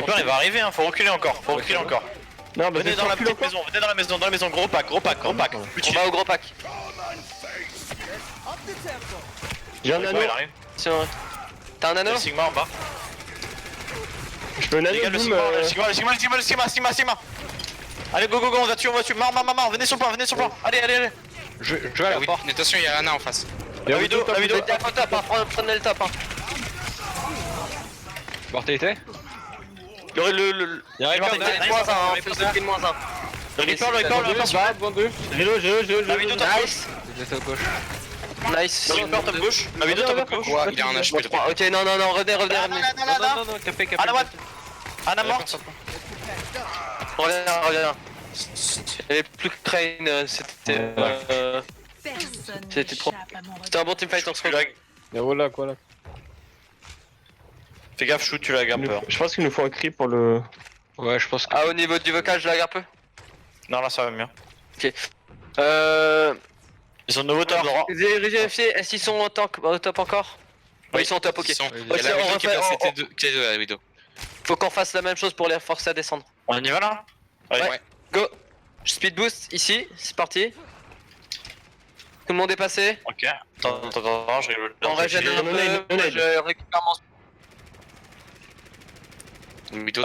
Reaper il va arriver, hein, faut reculer encore, faut reculer encore. Non, bah Venez dans la petite maison, venez dans la maison, gros pack, gros pack, gros pack. On va au gros pack. J'ai un anneau. Il arrive. T'as un anneau? Le Sigma en bas. Je peux un Les anneau gars, le boom. Sigma. Allez, go, on va tuer, Marre, venez sur le point, allez. Je vais à la porte. Attention, il y a Ana en face. La vidéo. Faites gaffe au top, hein, prenez le top. Hein. Mortalité. Le Il y a un Reaper Faites derrière. moins 1, hein, faites moins 1. Reaper, J'ai la vidéo top gauche. Nice. J'étais à gauche. Nice. Le Reaper top gauche. La vidéo top gauche. Ouais, il a un HP de Ok, non, revenez. Non, café. Anna morte. Reviens. Elle est plus que Crane, c'était. C'était trop. C'était un bon teamfight en solo. Et voilà quoi là. Fais gaffe, shoot, tu lag un peu. Je pense qu'il nous faut un cri pour le. Ouais, je pense que. Ah, au niveau du vocal, je lag un peu. Non, là ça va mieux. Ils sont de nouveau top. Vérifiez, est-ce qu'ils sont au top encore? Oui, ils sont au top, ok. Il y a Ok, la on vidéo qui est refait. passée T2 à la vidéo. Faut qu'on fasse la même chose pour les forcer à descendre. On y va là? Ouais. Go. Speed boost ici, c'est parti. Tout le monde est passé. Ok. Attends, je rigole. On régène un peu, moi, je récupère mon. Vidéo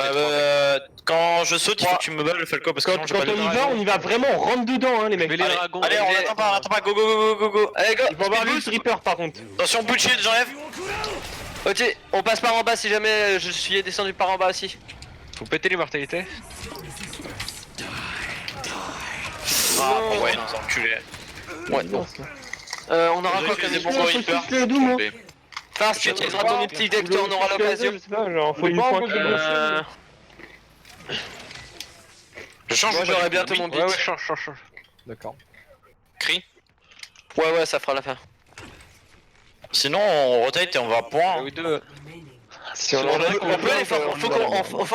Quand je saute, il faut que tu me balles le Falco parce que Quand sinon j'ai pas on le y va, on y va vraiment, on rentre dedans hein les mecs. Allez, on attend pas, go. Allez, go. Il faut avoir juste Reaper par contre. Attention, bout de shield, j'enlève. Ok, on passe par en bas si jamais je suis descendu par en bas aussi. Faut péter les mortalités. Ah, ouais, nos enculés. Ouais, bon. On aura quoi comme des bons mission? Reaper. Le Doom hein. Fast, tu utiliseras ton ulti dès que on aura l'occasion. Je sais pas, genre faut une fois que. Je change. Moi j'aurai bientôt mon beat. Ouais, change. D'accord. Cri. Ouais, ça fera l'affaire. Sinon, on rotate et on va à point. Oui, deux. Si On peut les forcer, faut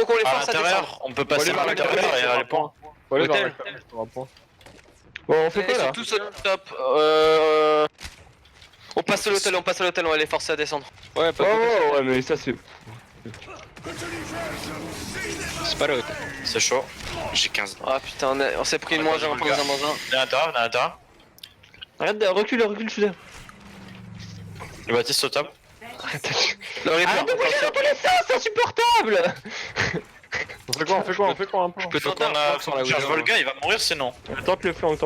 qu'on les À force à descendre. l'intérieur, on peut passer par l'intérieur et aller à point. Hôtel. Bon, on fait Ils quoi sont là? tous au top. On passe à l'hôtel, on va les forcer à descendre. Ouais, pas Oh ouais mais ça c'est. c'est pas le hôtel. C'est chaud. J'ai 15. Ah putain, on s'est pris moins 1 pour les 1-1. Viens à l'intérieur. Arrête de recule, je suis là. Le Baptiste au top. Le Reaper. Arrête de bouger dans tous les sens, c'est insupportable. On fait quoi un peu? Je peux Faut tenter qu'on un sur la cherche Widow. Volga, il va mourir sinon. Tente le flanc.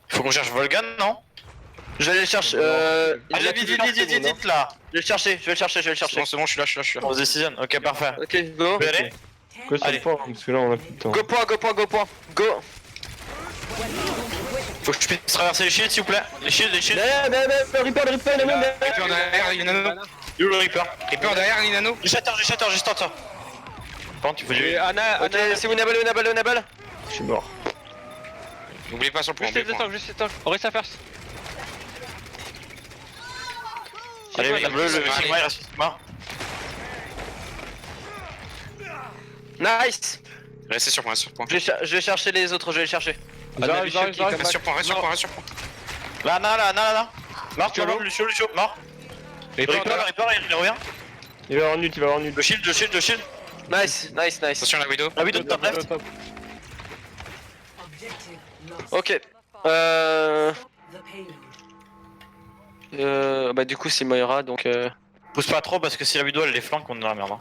Faut qu'on cherche Volga, non? Je vais aller le chercher. Allez, vite là. Je vais le chercher. C'est bon, je suis là. On se décisionne, ok parfait. Ok, go. Vous pouvez aller? Quoi sur Allez. le point parce que là on a plus de temps. Go point. Go. Faut que je puisse traverser les shields s'il vous plaît. Les shields. Le Reaper, il est même. Reaper derrière, Linano. Où le Reaper? Reaper derrière, Linano. J'ai shatter, juste en toi. Par contre, tu fais du. Ana, Ok, c'est Winnable. Je suis mort. N'oubliez pas sur le point. Juste les tanks. On reste à first. Allez, Sigma, bleu, le Sigma, Sigma il reste Sigma. Nice. Restez sur point. Je vais chercher les autres, Reste sur point. Là. Mort, Lucio, mort. Le Reaper, il revient. Il va avoir nul. Le shield. Nice. Attention à la Widow. La vidéo de top left. Ok. Bah du coup c'est Moira donc Pousse pas trop parce que si la vidéo elle les flanque, on est dans la merde.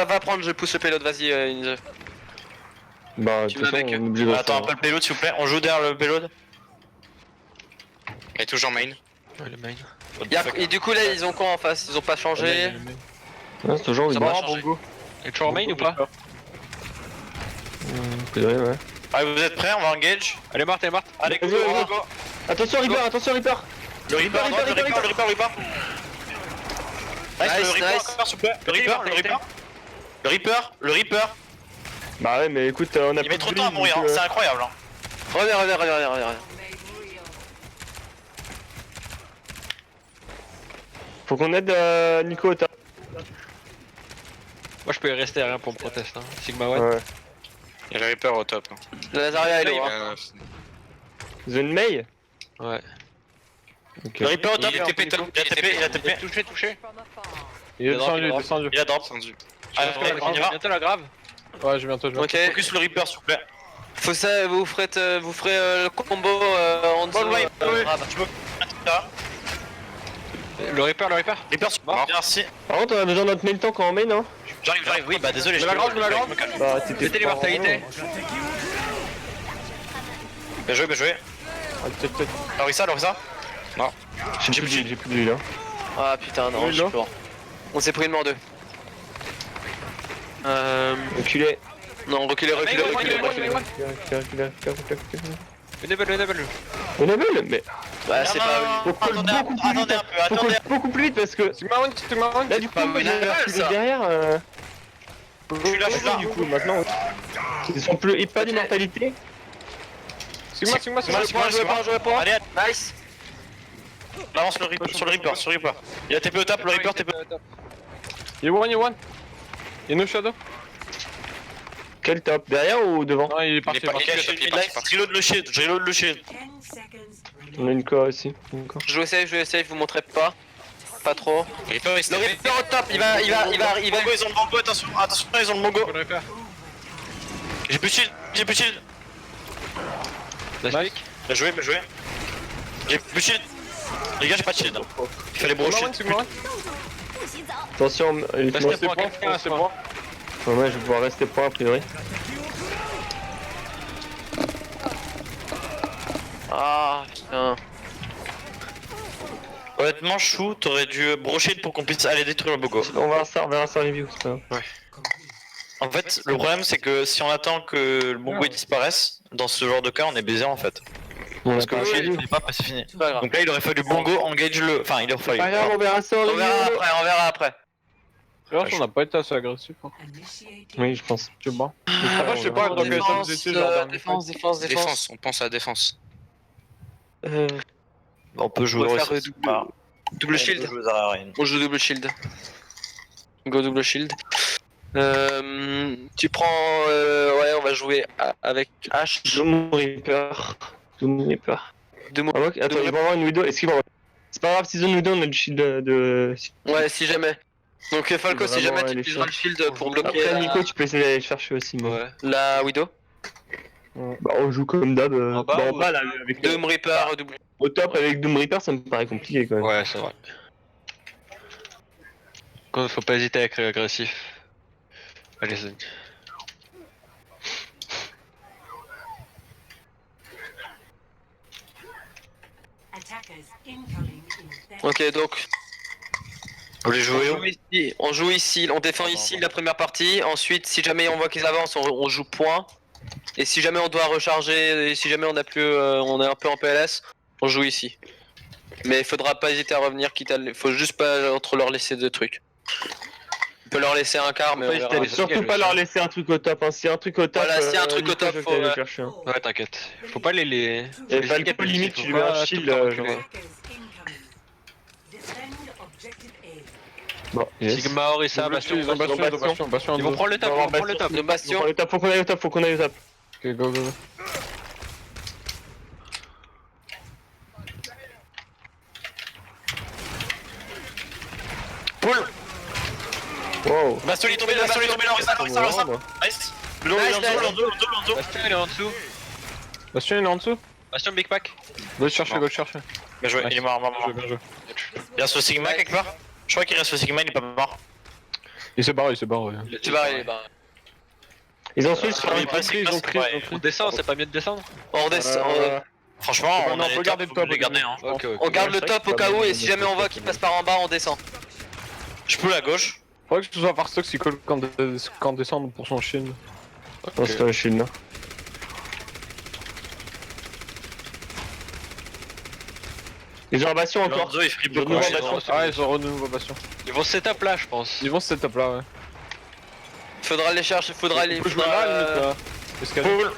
Va prendre, je pousse le payload, vas-y Inze. Bah, de Tu toute façon, vas avec on est obligé de Attends un peu le payload s'il vous plaît, on joue derrière le payload. Elle est toujours main. Ouais, le main. Et du coup là ils ont quoi en face? Ils ont pas changé. Ouais, c'est toujours Ça une va marche. changer. Il est toujours main ou pas? Ouais. Allez, vous êtes prêts? On va engage. Elle est morte. Allez, go. Attention Reaper. Le Reaper. Nice. S'il vous plaît. Le Reaper. Bah ouais mais écoute on a Il met trop de temps à mourir, hein. C'est incroyable. Hein. Reviens. Faut qu'on aide Nico au tas. Moi je peux y rester à rien pour me protester. Hein. Sigma One. Ouais. Il y a le Reaper au top. Le Lazaria est low hein. Zone May. Ouais. Ok. Le Reaper au top, Il est TP top. il a TP. Touché. Il est descendu, drop. descendu. Il a drop. Descendu. Allez, on y va. Bientôt la grave. Ouais, je viens toi, je viens. Ok, Focus le Reaper, s'il vous plaît. faut ça, vous ferez le combo en dessous. Bon, ouais, grave. tu peux. Là. Le Reaper, le Reaper. Reaper, Mort. merci. Par contre, on a besoin de notre main tank en main, hein. J'arrive, oui, bah désolé. Je la grave, je la grave. Bah, t'étais Mettez les pas mortalités. Bien joué, bien joué. Ah, peut-être, peut-être. Lorissa. J'ai plus de lui là. Ah putain, non, Oui, je non. suis mort. On s'est pris une mort 2. Reculez. Non, reculez. Reculez. Enable. Enable, mais Bah, c'est pas. faut coller Attendez un peu, beaucoup plus vite. Faut attendez. coller beaucoup plus vite parce que Sigma 1. là, du coup, pas il a Enable, reculé ça. derrière. Je suis là. Du coup, maintenant, ils sont plus pas d'immortalité. Sigma. Jouez pas. Allez, Nice. avance sur le Reaper. Il a TP au top, le Reaper TP. You one. Il no shadow. Quel top? Derrière ou devant? Non, il est Il parti. est pas- Ok, il est je suis parti, il est parti. reload le shield. On a une core aussi. Une core. Jouez safe, vous montrez pas. Pas trop. Reaper, il Le s'est Reaper au top, il va. Mongo, ils ont le Mongo, attention, ils ont le Mongo. Le Reaper. J'ai plus de shield. Nice pick. Bien joué. J'ai plus de shield. Les gars, j'ai pas de shield. Il fallait brocher. Sigma 1. Attention, il Restez faut point, quelqu'un reste point. Ouais, je vais pouvoir rester point a priori. Ah putain. Honnêtement, Chou, t'aurais dû brocher pour qu'on puisse aller détruire le Mongo. On verra ça en review, c'est pas grave. En fait, le problème, c'est que si on attend que le Mongo il disparaisse, dans ce genre de cas, on est baisé en fait. On Parce a que pas le shield, review. il est pas, c'est fini. C'est pas grave. Ah. Donc là, il aurait fallu Mongo engage le. Enfin, il aurait fallu. Pas grave, on verra ça en On verra review. après. On n'a pas été assez agressif. Hein. Oui, je pense. Tu vois. Après, je sais pas, donc ça nous était genre dernier Défense. Défense, on pense à la défense. On peut jouer On va aussi. faire double shield. On peut jouer à rien. On joue double shield. Go double shield. Tu prends. Ouais, on va jouer avec H. Doom Reaper. Deux Ah, ok, attends, ils vont avoir une widow. Est-ce qu'ils vont. C'est pas grave, si ils ont une widow, on a le shield de. Ouais, si jamais. Donc Falco, si Vraiment, jamais tu les utiliseras le shield pour bloquer Après, la... Nico, tu peux essayer d'aller le chercher aussi, moi. Ouais. La Widow. Bah, on joue comme d'hab. En bas Bah, en ou- bas, là, avec Doom Reaper, double. au top avec Doom Reaper, ça me paraît compliqué quand même. Ouais, c'est vrai. Faut pas hésiter à être agressif. Allez-y. Ok, donc Vous voulez jouer où on joue ici, on défend ici la première partie. Ensuite, si jamais on voit qu'ils avancent, on joue point. Et si jamais on doit recharger, et si jamais on a plus, on est un peu en PLS, on joue ici. Mais il faudra pas hésiter à revenir, quitte à, faut juste pas entre leur laisser de trucs. On peut leur laisser un quart, mais on verra. Et surtout pas leur laisser un truc au top. Hein. S'il y a un truc au top, Voilà, s'il y a un truc au Nico, top, je vais faut, aller le ouais. chercher. Hein. Ouais, t'inquiète. Faut pas les. Et les Falco, escape, limite, faut tu lui mets pas un tout shield. le temps Genre. reculer. Bon, yes. Sigma, Orisa, Bastion. Ils ont Bastion. Ils vont prendre le top, ils vont prendre le top. Le Bastion. Faut qu'on aille au top, faut qu'on aille au top. Ok, go. Pull. Wow. Bastion, il est tombé, Lorissa. Nice. Le Lonzo. Bastion, il est en dessous. Bastion, il est en dessous. Bastion, Big Pack. Go le chercher. Bien joué, il est mort. Bien joué. Il reste le Sigma quelque part. Je crois qu'il reste le Sigma, il est pas mort. Il se barre. Ouais. Tu vas aller, bah. Ils ont su sur il un est pas pris. Sigma, On descend, c'est pas mieux de descendre? On redescend. Franchement, on on a peut les garder tops, le faut top, les garder. Hein. Ok, ok. On garde le top au cas où, et si jamais on voit qu'il passe par en bas, on descend. Je peux à gauche. Faudrait que ce soit Farstock s'il colle quand descendre pour son shield. Non, c'est un shield là. Ils ont un Bastion encore. Lonzo, il flippe Ils ont beaucoup. un nouveau Bastion. Ah, ils ont renouveau Bastion. Ils vont setup là, je pense. Ils vont ce setup là, ouais. Faudra les chercher, faudra les. On peut jouer là, limite, là. Escalier. Pull.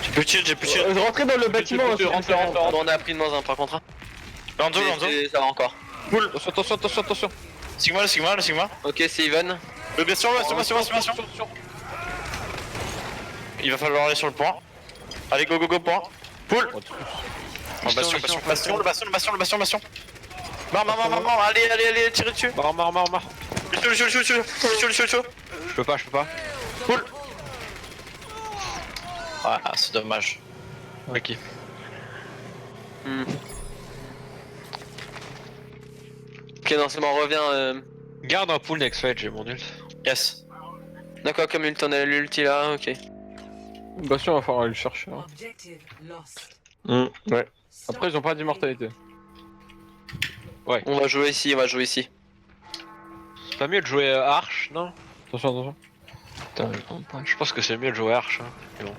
J'ai plus de shield. Rentrez dans le bâtiment, rentre. On a pris de moins 1 par contre. Hein. Lonzo. Ça va encore. Attention. Sigma, le Sigma. Ok, c'est even. Le Bastion. Il va falloir aller sur le point. Allez, go, point. Pull. Bastion. Le Bastion. Mort, allez, tirez dessus. Mort. Chaud. Je peux pas. Ah, c'est dommage. Ok. Ok, non, c'est bon, on revient. Garde un pool next fight, j'ai mon ult. Yes. D'accord, comme ult, on a l'ulti là, ok. Bastion, va falloir aller le chercher. Hein. Ouais. Après, ils ont pas d'immortalité. On va jouer ici. C'est pas mieux de jouer Arch, non? Attention. Putain, Je pense que c'est mieux de jouer Arch. Hein. Mais bon.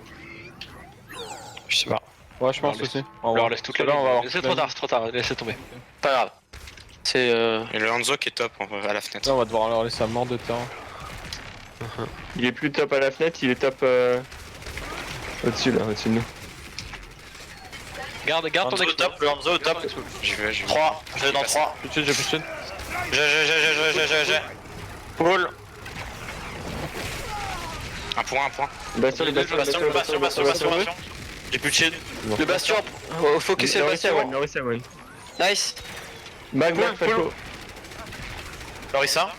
Je sais pas. Ouais, je pense Alors, aussi. On leur laisse toute la Là, on va avoir. C'est trop tard, laissez tomber. Pas grave. C'est Et le Hanzo qui est top à la fenêtre. Là, on va devoir leur laisser un mort de terrain. il est plus top à la fenêtre, il est top au-dessus là, au-dessus de nous. Garde ton Hanzo au top, le Hanzo au top. J'y vais. 3, je vais dans 3. J'ai push. J'ai. Paul. Un point. Bastion, les Bastion. J'ai plus de shield. le bastion. Focus le bastion. Larissa one. Nice. Mag, Pull. Falco. Larissa.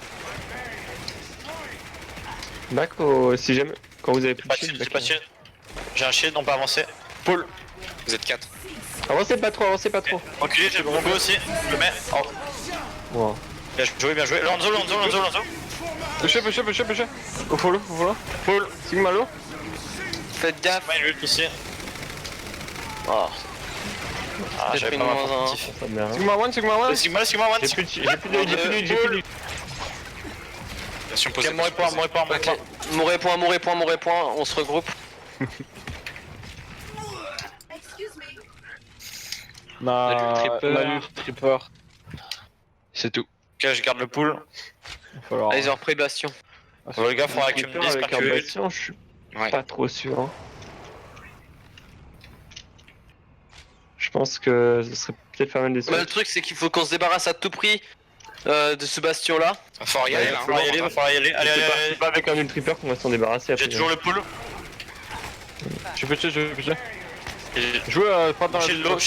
Back si jamais. Quand vous avez plus de shield, J'ai pas de shield. J'ai un shield, on peut avancer. Paul. Vous êtes 4. Avancez pas trop. Enculé, j'ai mon go aussi. Je le mets. Oh. Wow. Bien joué. Lonzo. Push. Au follow. Paul, Sigma low. Faites gaffe. Pas une ult ici. Oh. Ah, J'ai j'avais pris pas une ma moins un. portif. Ça me met rien. Sigma 1. Sigma 1. J'ai plus de shield. Attention, posez. Ok, mon point. Ok. Mouret point, on se regroupe. On a Tripper. eu Tripper. C'est tout. Ok, je garde le pool. Il va falloir. Ah, ils ont repris bastion. Bon, les gars, faudra que tu me dises Avec quand un tu veux. bastion, je suis Ouais. pas trop sûr. Hein. Je pense que ce serait peut-être pas mal des Bah, le truc, c'est qu'il faut qu'on se débarrasse à tout prix de ce bastion là. Va falloir y aller là. Va falloir y aller. Allez. C'est pas avec un Ultra Tripper qu'on va s'en débarrasser après. J'ai toujours le pool. J'ai push. Jouez pas dans la Shield low.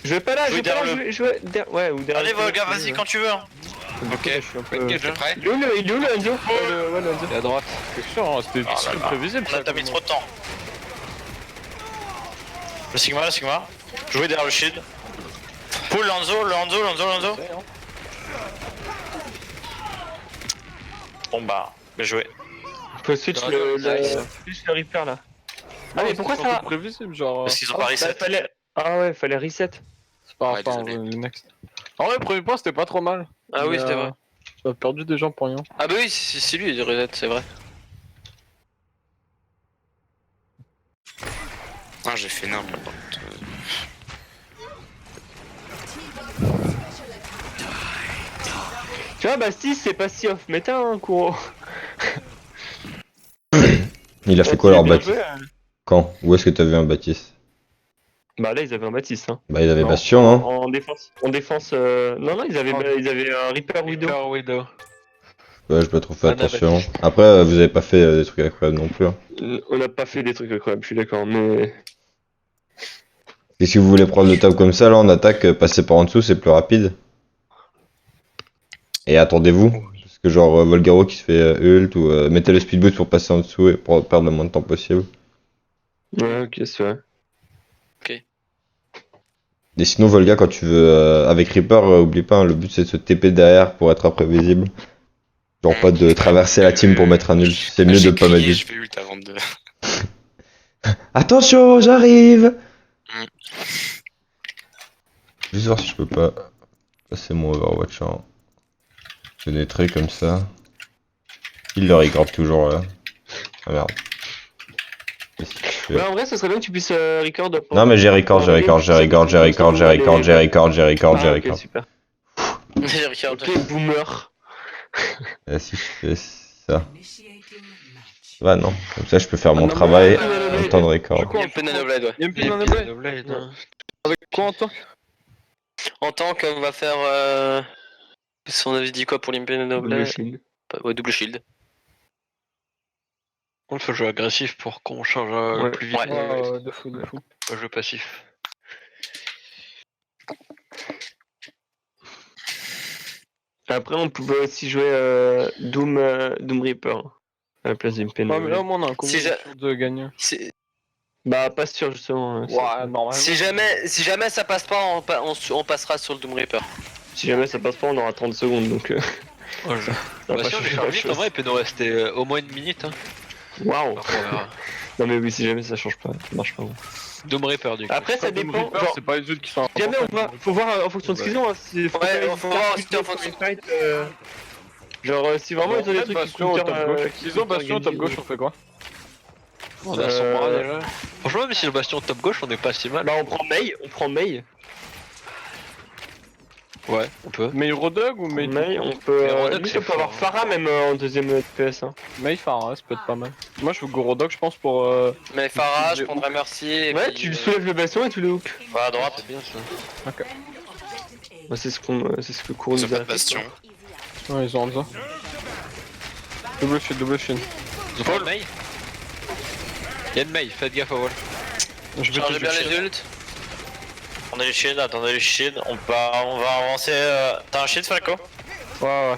Je vais pas là, Jouez derrière je vais derrière. Ouais, ou derrière. Allez, Volga, vas-y quand tu veux. hein. Ok. Je suis un peu. Ok, t'es prêt? Il est où le Enzo? Ouais, le Enzo. Et à droite. C'est sûr, hein, c'était Ah là là. prévisible. On a mis trop de temps. Le Sigma. Jouez derrière le shield. Pull Lonzo. Bon bah, bien joué. Faut switch le Reaper là. Ah, mais pourquoi ça? Prévisible, genre. Parce qu'ils ont pas reset. Fallait reset. C'est pas Ouais, grave, désolé. le next. En vrai, le premier point, c'était pas trop mal. Ah oui, Mais, c'était vrai. On a perdu des gens pour rien. Ah bah oui, c'est lui, il reset, c'est vrai. Ah, j'ai fait n'importe quoi. Tu vois, Bastis, c'est pas si off méta, hein, Kuro. Il a fait quoi leur Bien Baptiste? joué, hein. Quand? Où est-ce que t'as vu un Baptiste? Bah là, ils avaient un Baptiste. Hein. Bah ils avaient Non. Bastion, hein. En défense. Non, ils avaient un Reaper Widow. Widow. Ouais, j'ai pas trop fait Ah, non, attention. Baptiste. Après, vous avez pas fait des trucs incroyables non plus. Hein. On n'a pas fait des trucs incroyables, je suis d'accord, mais. Et si vous voulez prendre le top comme ça, là en attaque, passer par en dessous, c'est plus rapide. Et attendez-vous. Parce que genre Volgaro qui se fait ult ou mettez le speed boost pour passer en dessous et pour perdre le moins de temps possible. Ouais, ok, c'est vrai. Et sinon Volga quand tu veux avec Reaper, oublie pas, hein, le but c'est de se TP derrière pour être imprévisible. Genre pas de traverser la team pour mettre un ult, c'est mieux de pas mettre Je vite. vais ult avant de. Attention, j'arrive. Juste voir si je peux pas passer mon Overwatch en pénétrer comme ça. Il le regarde toujours là. Ah merde. Qu'est-ce que je fais? Ouais, en vrai, ce serait bien que tu puisses record. Non mais j'ai record. Ok, super. J'ai Ricard. Ok, boomer. Et si je fais ça. Bah non, comme ça je peux faire mon travail en même temps de record. Il y a un peu de Nanoblade, ouais. Il y a une pile dans les blades. Avec quoi en tant En tank, on va faire. On avait dit quoi pour l'Impé Nanoblade? Ouais, double shield. Il faut jouer agressif pour qu'on change Ouais. plus vite. Ouais. De fou. Pas jouer passif. Après, on pouvait aussi jouer Doom Reaper à la place d'Impeno. Ouais, mais là, au moins, on a un combo Si j'ai- de gagnant. Bah, pas sûr justement. Ouais, normalement. Si jamais ça passe pas, on passera sur le Doom Reaper. Si jamais ça passe pas, on aura 30 secondes donc. Bah si on est faire vite, en vrai, il peut nous rester au moins une minute. Hein. Waouh! Après, on verra. Non, mais oui, si jamais ça change pas, ça marche pas. Doom Reaper du coup. Après, ça Doom dépend. Reaper, Genre, c'est pas les autres qui sont si jamais on va. Faut voir en fonction de ce qu'ils ont. Hein, faut faut voir aussi en fonction. Genre, si vraiment ils ont des trucs qui Bastion au coûtent top gauche. S'ils ont Bastion au top gauche, on fait quoi? On a son bras déjà. Franchement, même si le bastion top gauche, on est pas si mal. Bah, on prend Mei. Ouais, on peut. Mais Rodog ou Mei Mei, on peut. Mais Rodog, Limite, c'est on peut avoir fort, Pharah même en deuxième FPS. Hein. Mei Farah, ouais, ça peut être pas mal. Moi, je veux go Rodog, je pense, pour. Mais Farah, je prendrai Mercy. Et Ouais, puis, tu soulèves le bastion et tu le hook. Va à droite. C'est bien ça. Bah, c'est ce que Kourou Ils ont nous a pas de fait. bastion. Ouais, ils ont Hanzo. Double shield, double shield. Ils ont pas de Mei. Y'a une Mei, faites gaffe au wall. Je vais Chargez te bien shield. les ults. Attendez les shields, attendez les shields. On va avancer. T'as un shield, Falco? Ouais, ouais.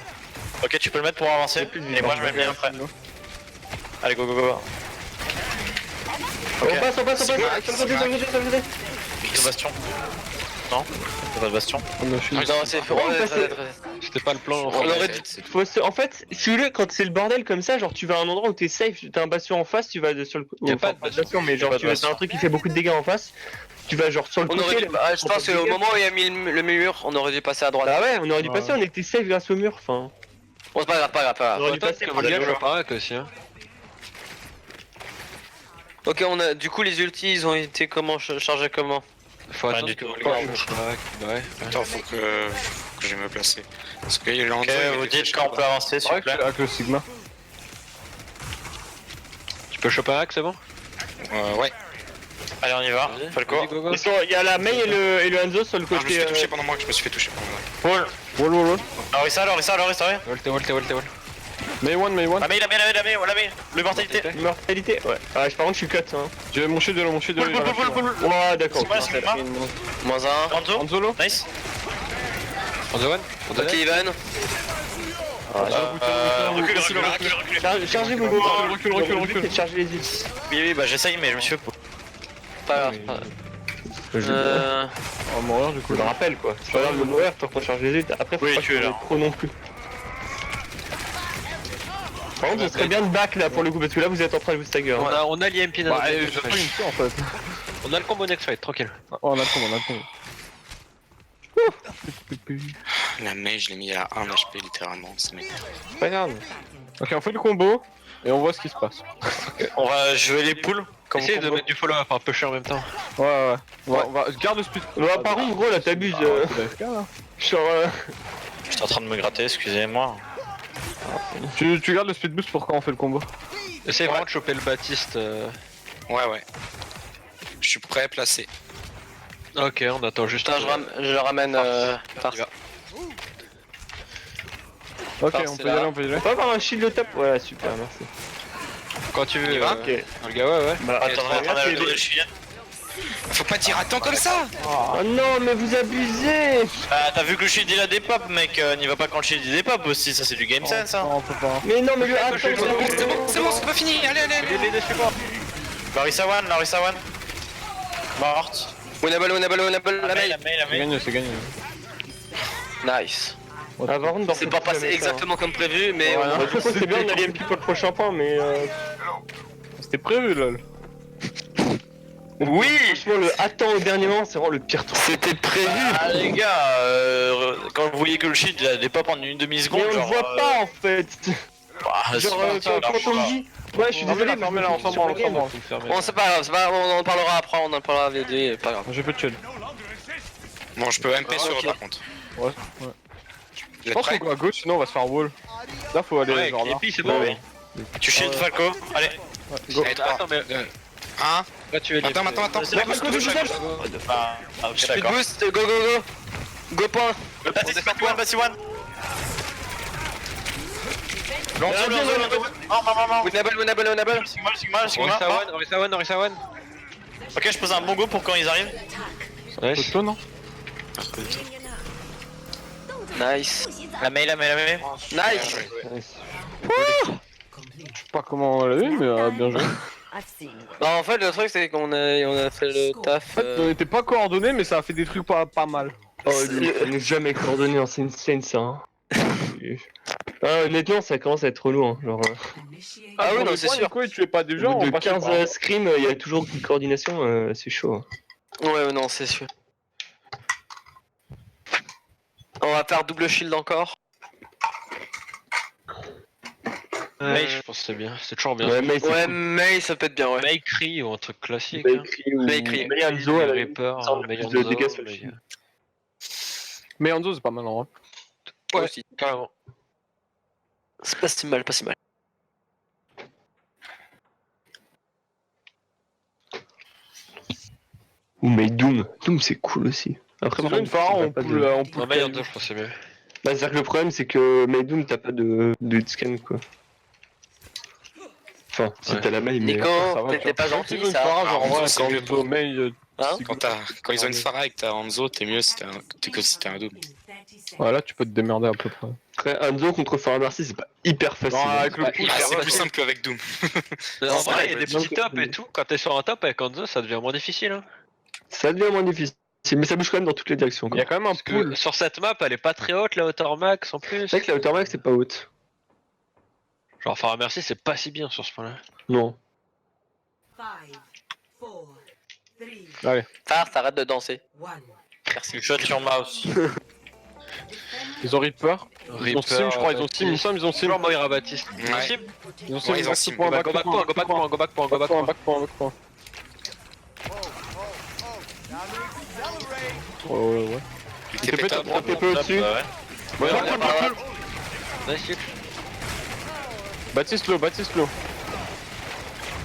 Ok, tu peux le mettre pour avancer. Et moi, je mets le mien après. Allez, go, go, go. Ok. On passe. Sur le côté. Le bastion. Non, c'est pas le bastion. On a shield. Non, c'est faux. Ouais, Ouais, parce que- C'était pas le plan. On aurait dû. En fait, si vous voulez, quand c'est le bordel comme ça, genre tu vas à un endroit où t'es safe, t'as un bastion en face, tu vas sur le. Y a enfin, pas de bastion, mais genre pas de tu vas bastion. t'as un truc qui fait beaucoup de dégâts en face, tu vas genre sur le On aurait côté. dû. Je pense qu'au moment où il a mis le mur, on aurait dû passer à droite. Bah ouais, on aurait dû passer, on était safe grâce au mur, enfin. Bon, c'est pas grave, pas grave, pas grave. On aurait dû Peut-être passer que pour vous la gagner gueule. le parak aussi. Hein. Ok, on a. Du coup, les ultis, ils ont été comment chargés comment? Faut Rien attendre du que tout. le parak. Ouais. Attends, faut que je vais me placer. Parce que le Ok, vous dites quand on peut avancer, s'il vous plaît. Avec le Sigma. Tu peux choper un hack, c'est bon? Ouais. Allez, on y va. Falco. Vas-y, go, go. Il y a la Mei et le Hanzo sur le Ah, je me suis côté. fait toucher pendant moi, je me suis fait toucher pendant moi. Pull. Wall. Larissa. Wall. May one. La main. L'immortalité. Immortalité, ouais. Ah, par contre, je suis cut. Hein. J'ai mon shield, Pull. Ouais, d'accord. Sigma. Moins un. Hanzo. Hanzolo. Nice. On the one? Ok, Ivan. Recule. Chargez vos go. Recule. Et chargez les ultis. Oui, bah j'essaye, mais je me suis fait pull. Pas grave. On va mourir du coup. Je le rappelle quoi. C'est pas grave de mourir tant qu'on charge les ultis. Après, faut Oui, pas tu es que là. trop non plus. Par contre, ce serait bien de back là pour le coup, parce que là vous êtes en train de vous stagger. Hein. On a l'IMP dans Bah, notre j'ai next pas fight. une en fait. On a le combo next fight, tranquille. Oh, on a le combo. La main, je l'ai mis à 1 HP littéralement, c'est mec. C'est pas grave. Ok, on fait le combo et on voit ce qui se passe. On va jouer les poules. Comme Essayez de combo. mettre du follow-up un peu cher en même temps. Ouais. On va garde le speed. Bah, par contre, gros là t'abuses. Genre. J'étais en train de me gratter, excusez-moi. Tu gardes le speed boost pour quand on fait le combo. Essayez vraiment de choper le Baptiste. Ouais. Je suis prêt à placer. Ok, on attend juste. Putain, je le ramène par Il va. Ok, Par, on c'est peut y là. aller, on peut y aller. On peut avoir un shield au top. Ouais, super, merci. Quand tu veux. Il va Ok. Le gars, ouais. Bah, Attendez, regarde, le chien. Faut pas dire attends comme ça. Oh non, mais vous abusez. Ah, t'as vu que le shield il a des pop, mec. N'y va pas quand le shield il a des pop aussi, ça c'est du game sense. Hein. Non, on peut pas. Mais non, mais le attends, C'est bon, c'est pas fini. Allez. Larissa One. Morte. Winnable, la mail. La main. C'est gagné. Nice. Ah, par contre, C'est pas passé exactement comme prévu, mais on Du coup, c'est bien, on a les MP pour le prochain point, mais. C'était prévu, lol. Oui. Franchement, le attends au dernier moment, c'est vraiment le pire truc. c'était prévu. Ah les gars, quand vous voyez que le shield il a des pop en une demi-seconde, Mais on le genre, voit pas en fait. bah, Genre, c'est pas- quand on me dit. Ouais, je suis désolé, mais fermez-la ensemble. Bon, c'est pas grave, on en parlera après, on en parlera VD, pas grave. J'ai peu de chill. Bon, je peux MP sur eux ok. par contre. Ouais. Vous Je êtes pense prêts? qu'on va à gauche, sinon on va se faire wall. Là, faut aller Ouais, genre là. l'IMP c'est bon. Oui. Tu shield Falco. Allez. Go. Allez, 3, Attends, mais. 1. Là, tu es libre. Attends. C'est la Falco de Ah, ok, Speed d'accord. boost, go. Go point. Bassi one. Lonzo. Non. Winnable. Sigma. Orisa one. Ok, je pose un bon go pour quand ils arrivent. Nice. Toi, non Nice. La main. Nice. Nice. Je sais pas comment on l'a eu, mais bien joué. Bah, en fait, le truc, c'est qu'on a fait le taf. En fait, on était pas coordonnés, mais ça a fait des trucs pas mal. Oh, on est jamais coordonné en scène ça. Hein. Honnêtement, ça commence à être relou. Hein. Genre, Ah oui, Pour non, le c'est point, sûr. Nico, il tuait pas des au gens, bout on de passait 15 par. scrims, il y a toujours une coordination, c'est chaud. Hein. Ouais, non, c'est sûr. On va faire double shield encore. May, je pense que c'est bien, c'est toujours bien. Ouais, mais c'est Ouais, cool. mais ça peut être bien, ouais. May crie ou un truc classique. May Hein. Cry ou May Cry. May Hanzo, à la limite, Reaper, ça enlève May plus de Hanzo, dégâts sur le May- shield. Mais Hanzo, c'est pas mal en vrai. Ouais. Aussi. Carrément. C'est pas si mal, pas si mal. Ou mais Doom. Doom, c'est cool aussi. Après, C'est par une contre, fois, t'as on pas peut. de- On peut Non, May Hanzo, je pense que c'est mieux. Bah, c'est-à-dire que le problème, c'est que May Doom, t'as pas de scan, quoi. Enfin, si Ouais. t'as la maille, mais... Nico, Ça va, t'étais pas Ils ont gentil, une ça. Pharah, genre en vrai, c'est quand mieux on pour- joue au mail. Hein Quand ils ont une Pharah et que t'as Hanzo, t'es mieux que si t'as un double. Voilà, tu peux te démerder à peu près. Après, Hanzo contre Farah Mercy, c'est pas hyper facile. Non, hein. avec le Ah, pool, Ah, ça c'est va, plus quoi. simple qu'avec Doom. En vrai, il y a des donc, petits tops et tout. Quand t'es sur un top avec Hanzo, ça devient moins difficile. Hein. Ça devient moins difficile, mais ça bouge quand même dans toutes les directions, Il quoi. y a quand même un Parce que pool. sur cette map, elle est pas très haute, la hauteur max en plus. C'est vrai que la hauteur max, c'est pas haute. Genre, Farah Mercy, c'est pas si bien sur ce point-là. Non. Far, t'arrêtes de danser. Tu shot your mouse. Ils ont Reaper. Ils ont Sim, je crois, ils ont Sim, il me semble, ils ont Sim. Toujours Moira Baptiste. Ouais. Sim. Ils ont Sim, Ouais, ils ont back Sim. to point, Go back point, go back point, go back point, go back point. back point. Ouais. Du TP, TP t'as top. un TP au-dessus. Bah ouais. Ouais, Nice hit. Baptiste low.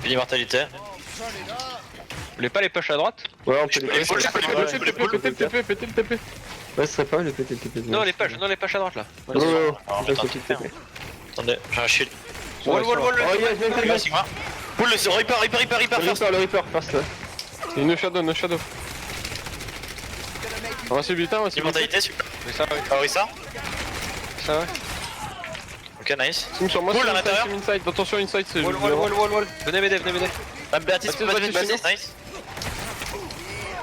Puis l'immortalité. Vous voulez pas les push à droite? Ouais, on peut les les push, Pétez le TP. Ouais, ce serait pas mal de péter le TP. Non, les push à droite là. Ouais, ouais, ouais. Alors, Ouais, attends, c'est TP. Attendez, j'ai un shield. Wall. Oh, yes, Ouais, Sigma. Pull le Reaper first. le Reaper, first, là. Et no shadow. On va suivre on va suivre. Immortalité, super. Mais ça, ouais. Orisa. Ça va. Ok, nice. Sim sur moi, Pull sur à l'intérieur. inside. Attention, inside, c'est Wall. Venez m'aider. Ah, Baptiste, Baptiste. nice.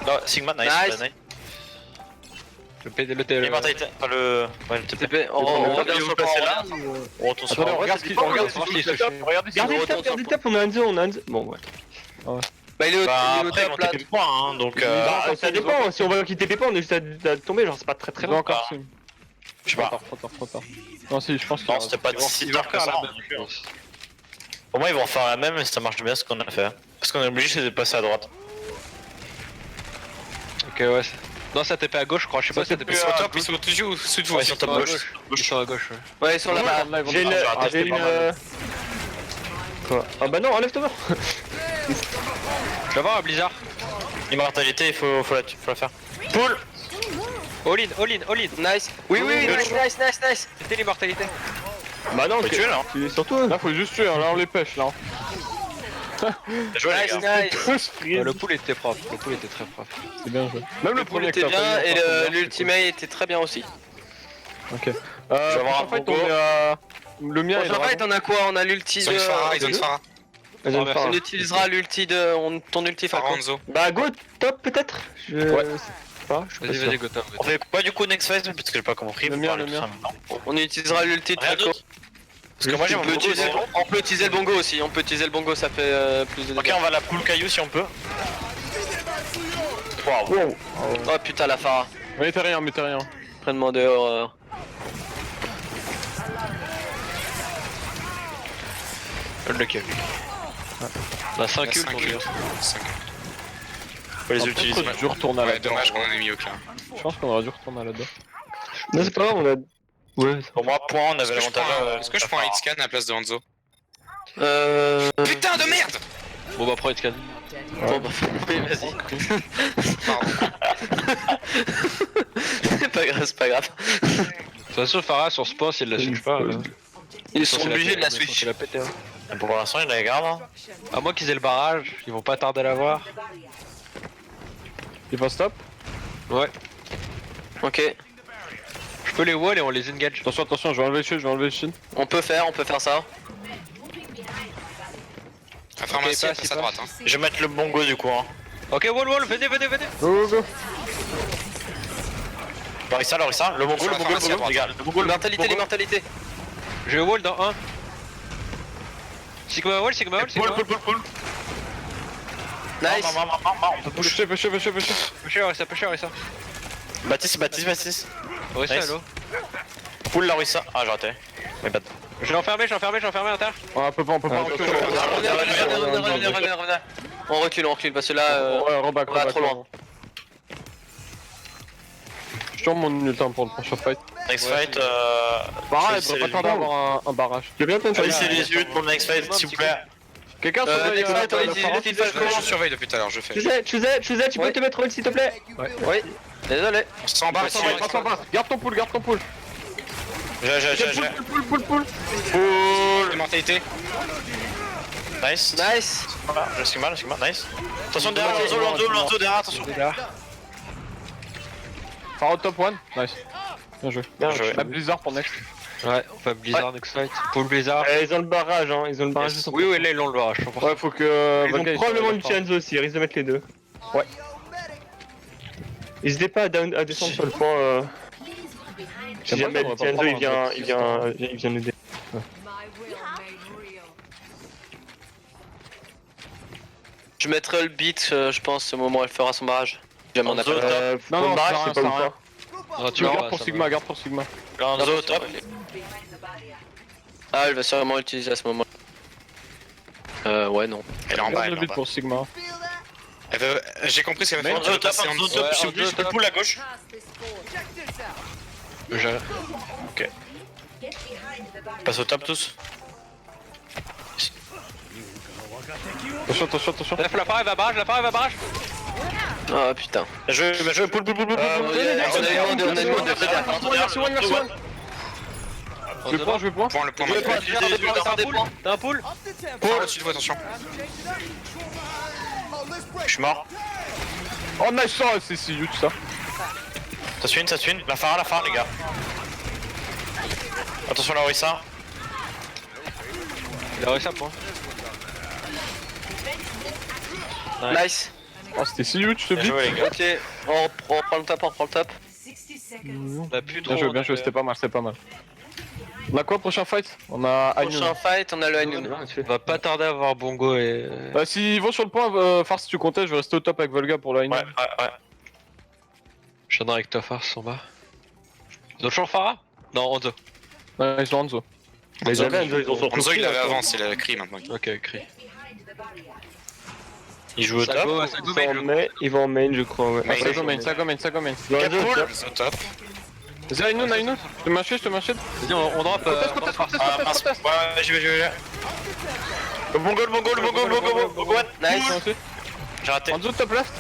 Non, Sigma, nice. Nice. nice. Le PD, le TL. L'immortalité. Enfin, le. Ouais, le TP. TP, on revient sur le passer point, là. On retourne sur Attendez, le. regarde ce qu'il regarde voir s'il se tape. fait. Regardez Gardez le tap, on a Hanzo. Bon, ouais. Bah, il est Bah, au après, top on là. TP point, hein, donc. Ça dépend, si on va qu'il TP pas, on est juste à tomber, genre c'est pas très Ils ont loin. encore Sim. Je sais pas. Trop tard. Non, si, je pense que. Non, c'était pas si Il va tard que refaire ça. la même, je pense. Pour moi, ils vont refaire la même et ça marche bien ce qu'on a fait. Parce qu'on est obligé de passer à droite. Ok, ouais. Non, ça TP à gauche, je crois. Je sais pas si ça TP Ils sont à au top, ils sont toujours au-dessus de vous. Ouais, ils sont top gauche. Ils sont à gauche, ouais. Ouais, ils sont là-bas. J'ai une. Ah, J'ai une. pas mal. Quoi? Ah bah non, enlève Thomas. Je vais avoir un blizzard. Immortalité, il faut la faire. Pull. All in. Nice. Oui, nice. C'était l'immortalité. Bah non, Faut tuer là. c'est surtout. Là, faut juste tuer, là, on les pêche, là. Jouez les Nice, gars. nice. Le pool était propre. Le pool était très propre. C'est bien joué. Même Le pool était bien et l'ultimate était très bien aussi. Ok. Je vais avoir un en fait, bongo. on est à. Le mien est Prochain fight, on a quoi? On a l'ulti Ils ont une Pharah, ils ont une Pharah. On utilisera l'ulti de. ton ulti Pharah Falco. Hanzo. Bah go top peut-être. Je sais pas, je suis pas sûr. Vas-y, Gotham. On fait quoi du coup next phase? Parce que j'ai pas compris. Le faut mien, parler le tout mien. ça maintenant. On utilisera l'ulti de Rien Falco. d'autre. Parce que moi j'ai mon bongo aussi. On peut utiliser le bongo aussi. On peut utiliser le bongo, ça fait plus de Ok, dégâts. on va la pull caillou si on peut. Waouh. Wow. Oh putain, la Pharah. Mettez rien. Prenne-moi dehors. Le kill. On a 5 Il y a ults, on 5 dirait. ults. 5 Faut les utiliser. Peut-être dû retourner à Ouais, là-dedans. dommage qu'on en ait mis au clair. Je pense qu'on aurait dû retourner à là-dedans. Non, c'est pas grave, on a. Ouais, Pour moi, point, on avait l'avantage. Est-ce que je prends un hitscan à la place de Hanzo? Euh. Putain de merde! Bon, bah, prends scan. Bon bah, oui, vas-y. Pardon. C'est pas grave. De toute façon, Farah sur ce point, s'il la switch pas. Ils sont obligés de la switch. La péter, hein. Pour l'instant, il la garde. Hein. À moins qu'ils aient le barrage, ils vont pas tarder à l'avoir. Il va stop. Ouais. Ok. Je peut les wall et on les engage. Attention, attention, je vais enlever le shield, On peut faire ça. La pharmacie Ok, elle passe à droite. Hein. Je vais mettre le bongo du coup. Hein. Ok, wall, venez. Go, go, go. Larissa, le bongo, Sur le la bongo, pharmacie à droite. les gars. Le bongo, le L'immortalité, bongo. l'immortalité. J'ai wall dans 1. Sigma wall. Pull. Nice. On peut push. Pusher. Pusher, ça. Baptiste. Orisa, Nice. allo. Pull la Larissa. Ah, j'ai raté. Mais pas de. Je l'ai enfermé à terre. On peut pas reculer. Revenez. On recule parce que là, Ouais, reback, on va trop loin. Je tourne mon ultime pour le prochain fight. Next fight, Barrage, il c'est devrait pas tarder à avoir un barrage. J'ai bien tenté. choisissez les yeux pour le next fight, s'il vous plaît. Quelqu'un surveille next fight, on va utiliser le fil Je surveille depuis tout à l'heure, je fais. Tu peux Ouais. te mettre ult s'il te plaît? Oui. Désolé. On s'embarque ici. Garde ton pool. J'ai. Pool. Immortalité. Nice. Nice. Voilà, je suis mal, nice. Attention derrière, Lonzo derrière, attention. Pharaon top 1. Nice. Bien joué. Bien joué. La Blizzard pour next. Ouais, on fait Blizzard next fight. Full Blizzard. Ils ont le barrage, hein. Ils ont le barrage. Yes. Oui, là ils l'ont le barrage. Ouais, faut que. Ils ont probablement une Enzo aussi, ils risquent de mettre les deux. Ouais. N'hésitez pas à descendre sur le point. Si jamais Enzo il vient nous aider. Je mettrai le beat, je pense, au moment où elle fera son barrage. Jamais on a Enzo, pas. Non, Pour le barrage, ça c'est pas sert où à rien. pas. Non, tu Garde vois, pour ça Sigma, garde pour Sigma. Lonzo top. Ah, elle va sûrement l'utiliser à ce moment. Ouais, non. Elle est en bas, Garde elle le est en but bas. pour Sigma. J'ai compris ce qu'elle va faire. Lonzo Elle va top, passer en Lonzo dessous. top, s'il vous plaît, je peux pull à gauche. Je- Passe au top tous. Attention. La phare elle va barrage. Ah putain. Je pull. On a une monde, Je vais point. Le point T'as un pool. Pour au-dessus de vous, attention. Je suis mort. Oh nice, c'est huge ça. Ça se win. La phare, les gars. Attention la Larissa. Il a réussi à point. Nice. Oh, c'était si huge ce Bien but. joué les gars. Ok, on reprend le top. On a plus trop. Bien joué, c'était pas mal. On a quoi prochain fight? On a Prochain Ainun. fight, on a le Ainun. On va pas tarder à voir Bongo et. Bah s'ils vont sur le point, Far si tu comptais, je vais rester au top avec Volga pour le Ainun. Ouais. Je viendrai avec toi, Fars en bas. Ils ont toujours Farah? Non, Onzo. Ouais, ils ont Hanzo. Ils ont son Enzo il là, avait quoi. avant, c'est le cri maintenant. Ok, cri. Il joue au top. Ils vont en main, je crois. Ouais. Main. Ça go main. Enzo top. Vas-y Ainun. Je te machette. Vas-y, on drop. Ah mince. Ouais, j'y vais. Le bongo. Nice. J'ai raté. Hanzo top left.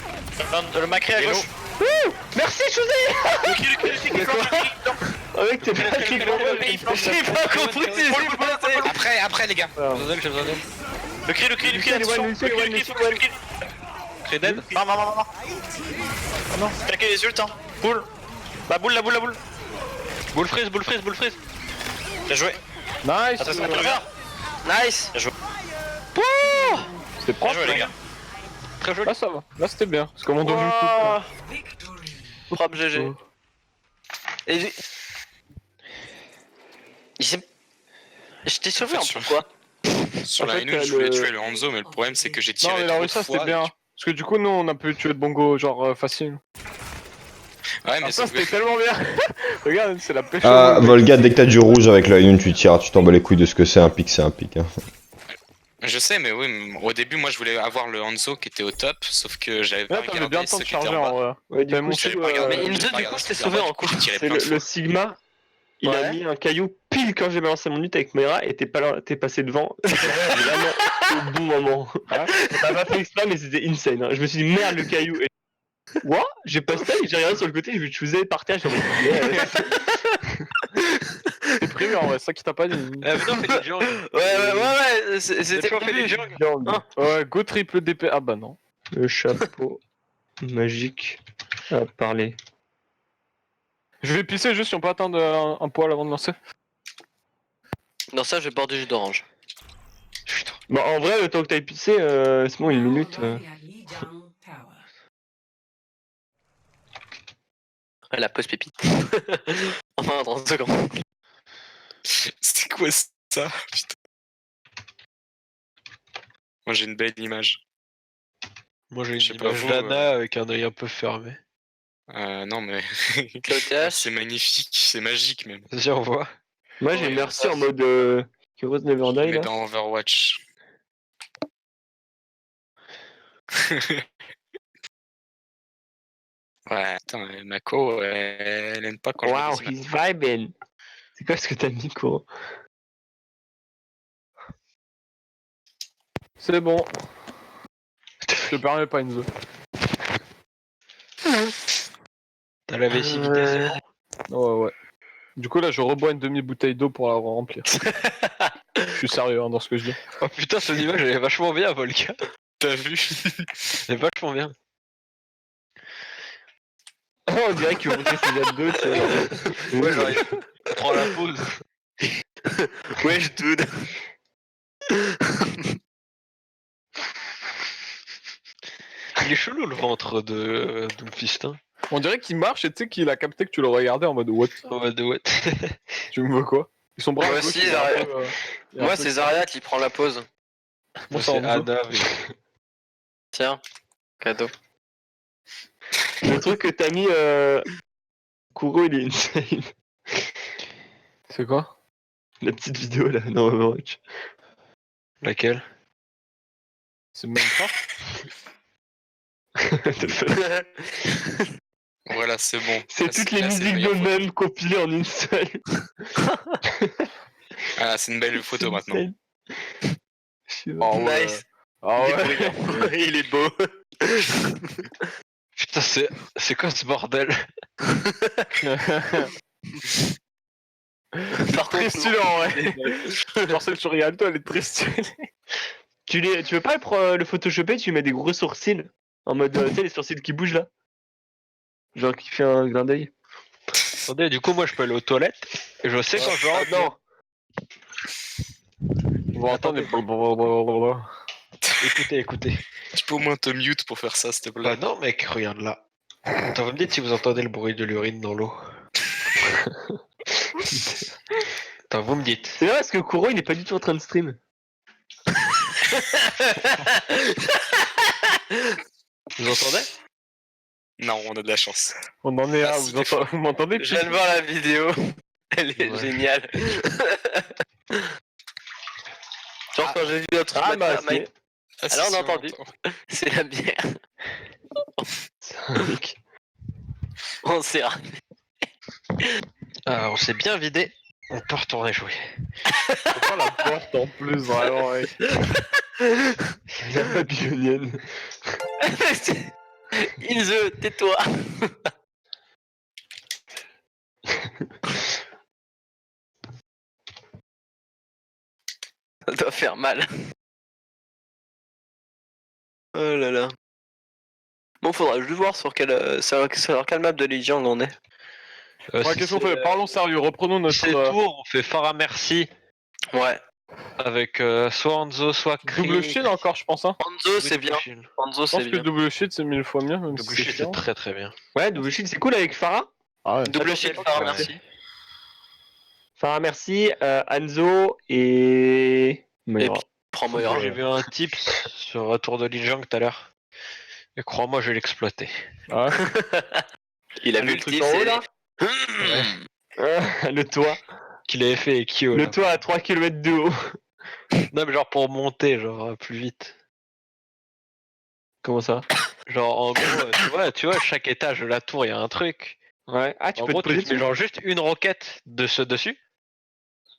Le macré à gauche. Merci José! Avec tes blagues, J'ai pas compris ce qui s'est passé. Après les gars. J'ai besoin d'aide. Le cri, attention. Le cri. Cri dead. Non. Claquez les ults, hein. Boule. La boule. Bull freeze. Bien joué. Nice. Attends, ça va faire. Nice. C'était Bien propre. joué les gars. Très joli. Là ça va. Là c'était bien. Parce que mon dos joue tout. Propre GG. Et j'étais sauvé en pourquoi? Sur En la fait, N1, je voulais tuer le Hanzo, mais le problème c'est que j'ai tiré. Non mais la trop Orisa de c'était fois. bien. Parce que du coup nous on a pu tuer de Bongo genre facile. Ouais, mais Ah ça sauf que- c'était tellement bien. Regarde c'est la pêche. Ah, Volga, dès que t'as du rouge avec le Ainun, tu tires, tu t'en bats les couilles de ce que c'est un pic, Hein. Je sais, mais oui, au début, moi je voulais avoir le Hanzo qui était au top, sauf que j'avais pas Là t'avais bien regardé le temps ceux de qui étaient charger en en bas. vrai. Ouais, du T'avais coup, mon c'est coup, Mais J'ai Inzo, pas du regardé coup, ceux je t'ai qui étaient sauvé en bas, en coup. j'ai tiré c'est plein de fois. le Sigma. Il a Ouais. mis un caillou pile quand j'ai balancé mon ult avec Moira et t'es passé devant. Vraiment au bon moment. T'as pas fait exprès, mais c'était insane. Hein. Je me suis dit merde le caillou. Et... What? J'ai pas ça et j'ai regardé sur le côté, je me suis par terre, j'ai C'est prévu en vrai, c'est ça qui t'a pas dit. Eh, mais non, fais des jungle. Ouais, c'était toujours fait des prévu. jungle. Ouais, go triple DP. Ah bah non. Le chapeau magique à parler. Je vais pisser juste si on peut atteindre un poil avant de lancer. Dans ça, je vais boire du jus d'orange. Bon, en vrai, le temps que t'ailles pisser, c'est bon, une minute. Ouais, la pause pépite. Enfin, 30 secondes. C'était quoi ça? Putain. Moi j'ai une belle image. Moi j'ai une Je sais pas image vous, d'Anna avec un œil un peu fermé. Non mais. Claudia, C'est magnifique, c'est magique même. Vas-y, on voit. Moi, Ouais, j'ai merci ça, en mode Heroes Je Never le Die mets là. dans Overwatch. Ouais, attends, Mako, elle aime pas quand Wow, je dis he's vibing. C'est quoi ce que t'as mis, Kuro? C'est bon. Je te permets pas, Enzo. T'as la vessie vidée, c'est bon. Ouais. Du coup, là, je rebois une demi-bouteille d'eau pour la remplir. Je suis sérieux dans ce que je dis. Oh putain, cette image elle est vachement bien, Volca. T'as vu? Elle est vachement bien. On dirait qu'il veut montrer ses abdos, tu sais. Ouais, genre, il prend la pause. Wesh, dude. Il est chelou le ventre de Doomfist, hein. On dirait qu'il marche et tu sais qu'il a capté que tu le regardais en mode what? En mode what. Tu me veux quoi? Ils sont bras Moi à gauche, aussi, il est un Zarya. peu, il est un Moi, peu- c'est Zarya qui prend la pause. Moi, C'est c'est Enzo. Anna, mais... Tiens, cadeau. Le truc que t'as mis, Kuro, il est insane. C'est quoi? La petite vidéo là, dans Overwatch. Laquelle? C'est Minecraft? Voilà, c'est bon. C'est Là, toutes les là, c'est musiques une de meilleure photo. même compilées en une seule. Ah, c'est une belle photo maintenant. Insane. Oh, ouais. Nice. Ah Il est ouais. brillant. Il est beau. Putain, c'est quoi ce bordel? Par Très contre, stylé en vrai. Genre celle sur Rialto, elle est très stylée. Tu veux pas le photoshopper, tu mets des gros sourcils. En mode, tu sais, les sourcils qui bougent là. Genre qui fait un clin d'œil. Attendez, du coup, moi je peux aller aux toilettes. Et je sais quand je rentre. non. On va entendre les... Écoutez. Tu peux au moins te mute pour faire ça, s'il te plaît. Bah non, mec, regarde là. Attends, vous me dites si vous entendez le bruit de l'urine dans l'eau. Attends, vous me dites. C'est vrai parce que Kuro il est pas du tout en train de stream. Vous entendez? Non, on a de la chance. On en est Ah, à, si, vous m'entendez? je viens de voir la vidéo. Elle est Ouais. géniale. Genre, quand j'ai vu notre Ah bah matin, Mike, Ah, alors, si, on a si, entendu. entend. c'est la bière. C'est un mec. On s'est ra- On s'est bien vidé. On peut retourner jouer. Pourquoi la porte en plus, vraiment, ouais. La babylonienne. Ilse, tais-toi. Ça doit faire mal. Oh là là. Bon, faudra juste voir sur quelle map de Lijiang on est. Ouais, qu'est-ce qu'on fait? Parlons sérieux, reprenons notre... C'est tour, on fait Farah Merci Ouais. avec soit Hanzo, soit Kree. Double shield encore, je pense, hein. Hanzo, c'est bien. Hanzo, Je c'est pense que bien. double shield, c'est 1000 fois mieux, même Double si shield, c'est c'est chiant. très très bien. Ouais, double shield c'est cool avec Farah. Ah ouais. Double shield, Farah, merci. Farah merci, Hanzo et... Moira. puis- Prends Moira. J'ai vu un tips sur Retour de Lijiang tout à l'heure. Et crois-moi, je vais l'exploiter. Ah ouais. Il a Ah, vu le le truc titre, en haut, c'est... là Le toit. Qu'il avait fait Ekio. Le là. toit à 3 km de haut. Non, mais genre pour monter, genre plus vite. Comment ça? Genre en gros, tu vois, chaque étage de la tour, il y a un truc. Ouais. Ah, tu En peux gros, te poser tu te mets dessus. genre juste une roquette de ce dessus.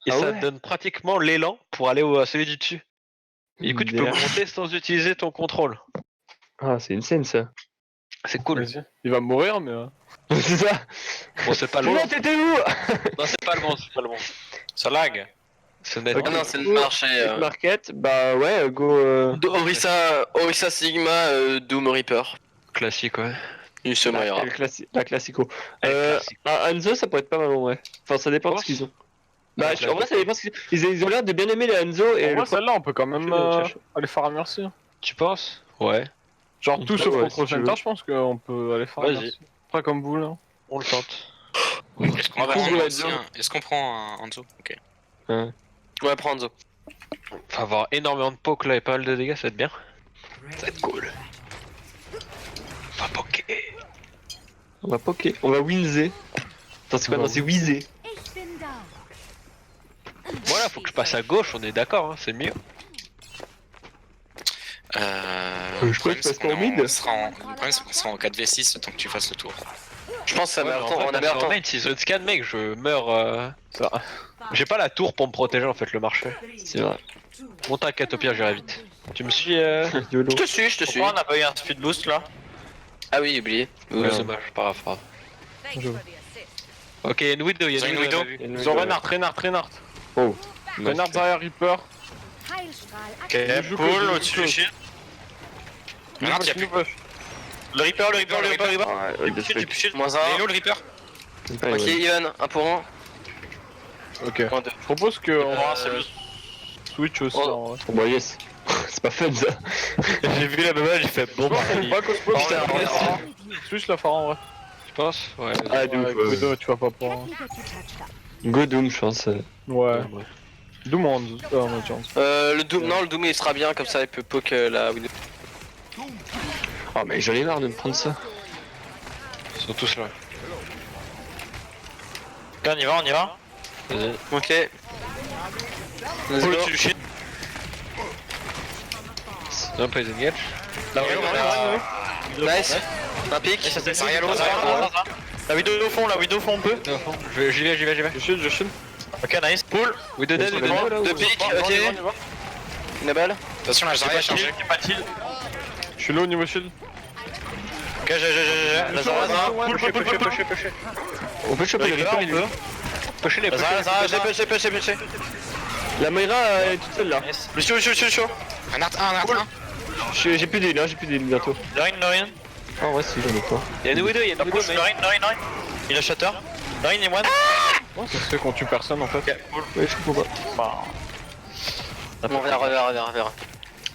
Et Ah ça ouais. te donne pratiquement l'élan pour aller à celui du dessus. Et du coup, tu peux Merde. monter sans utiliser ton contrôle. Ah, c'est une scène ça. C'est cool. Vas-y. Il va mourir, mais... C'est ça. Bon, c'est pas le Putain, bon. t'étais où? Non, c'est pas le bon, c'est pas le bon. Ça lag. C'est net. Ok. Ah non, c'est le marché. Market, bah ouais, go. Orisa Sigma, Doom Reaper. Classique, ouais. Une seule Moira. La classico. Un Hanzo, ça pourrait être pas mal en vrai. Enfin, ça dépend de ce qu'ils ont. Bah, en vrai, ça dépend de ce qu'ils ont. Ils ont l'air de bien aimer les Hanzo et En le vrai, celle-là, on peut quand même Je vais chercher. aller faire un merci. Tu penses? Ouais. Genre tout sauf Ouais, contre si tu Center, veux. je pense qu'on peut aller faire un Vas-y. merci. Pas comme vous là. On le tente. Est-ce qu'on On va prend, prendre aussi est-ce qu'on prend un Hanzo? Ok. Ouais, prends Hanzo. Faut avoir énormément de poke là et pas mal de dégâts, ça va être bien. Ça va être cool. On va poker. On va poker. On va winzer. Attends, c'est quoi? Non, c'est whizzer. Voilà, faut que je passe à gauche, on est d'accord, hein, c'est mieux. Le je crois problème, que c'est c'est en qu'on mid. le problème, c'est qu'on sera en 4v6 le temps que tu fasses le tour. Je pense que ça Ouais, meurt mais temps. en fait, On a là, meilleur sur temps. main, si je scan mec, je meurs. Ça. J'ai pas la tour pour me protéger en fait, le marché. C'est vrai. Monte à 4 au pire, j'irai vite. Tu me suis YOLO. Je te suis, je te suis. Pourquoi on n'a pas eu un speed boost là? Ah oui, oublié. Ouais, dommage, pas grave, pas grave. Ok, une Widow, il y a Ils ont une une Widow. Widow. Ils ont Reinhardt. Oh. Reinhardt derrière Reaper. Ok, joue pull que- au-dessus du shield. Reinhardt, y'a plus. Le Reaper, le Reaper, le Reaper, le Reaper. Ouais, Du shield, du shield. Moins Il est 1. low le Reaper? Ok, Ivan, 1 pour 1. Ok. Moins 2. Je propose que on Pour un, c'est le- switch aussi Oh. en vrai. Bon, yes. C'est pas fun ça. J'ai vu la baba, j'ai fait bon. Pas cosplay, Putain, switch la faire en vrai. Tu penses? Ouais. Ah, Ouais, Doom. Guido, tu vas pas pour. Go Doom, je pense. Ouais. Doom en Hanzo. En Hanzo. Le Doom, non, le Doom il sera bien, comme ça il peut poke la Widow. Oh, mais j'en ai marre de me prendre ça. Ils sont tous là. Ok, on y va, on y va. Vas-y. Ok. Let's Pull go. au-dessus du shield. Non, pas les engage. La Widow, Nice. Un pic. Et ça c'est Zarya, Zarya, Zarya, Zarya. La Widow au fond, la Widow au fond on peut. J'y vais, j'y vais, j'y vais. Je shield. Ok, nice. Pull. Widow dead, Widow dead. 2 pics, ok. Une balle. Attention, la J'ai Zarya pas a shield, changé. j'ai pas de shield. Je suis low au niveau shield. Ok, j'ai. La Zarya, Zarya. Pull, pull, pull, pull, pull. On peut choper Le les Reaper, Reaper, on il est peut. où Pushez les, La Zarya, Zarya, Zarya. La Moira elle est toute seule là. Nice. Le chaud. Reinhardt 1, Reinhardt 1. J'ai plus d'heal, hein, j'ai plus d'heal bientôt. Lorine. Ah, en vrai, si, j'en ai pas. Y'a une Widow, y'a une Widow, Push, mais. Lorine. Il a shatter. Lorine et one. Ouais, ça se fait qu'on tue personne en fait. Ouais, je comprends pas. On verra.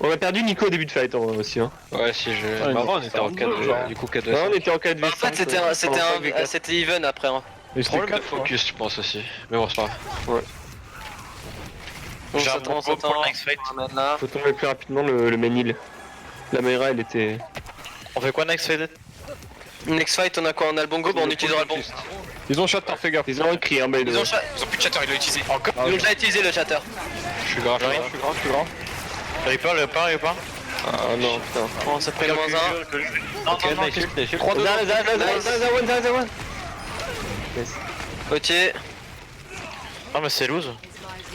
On a perdu Nico au début de fight en vrai aussi. Hein. Ouais, si je. Ouais, Bah, avant, on ils était en ont 4 genre. du coup 4 Ouais, on était en 4v5. En fait, c'était even après. Hein. Et c'était Problème de 4 focus, je pense aussi. Mais bon, c'est pas grave. On J'ai un s'attend, bon on pour s'attend. le next fight. On ramène là. Faut tomber plus rapidement le main heal. La Moira elle était. On fait quoi next fight? Next fight, on a quoi? On a le bongo, bah on utilisera le bongo. Ils ont shatter, fais gaffe. Ils ont écrit hein, by the Ils way. ont Plus de chatter, il l'a utilisé. Ils ont déjà utilisé le chatter. Je suis grave, Lorine. Je suis grand. Reaper. Ah non, putain. Bon, ça fait le moins 1. Non, Ok, non, nice, nice. 3 2 Zara. Ok. Non, mais c'est lose.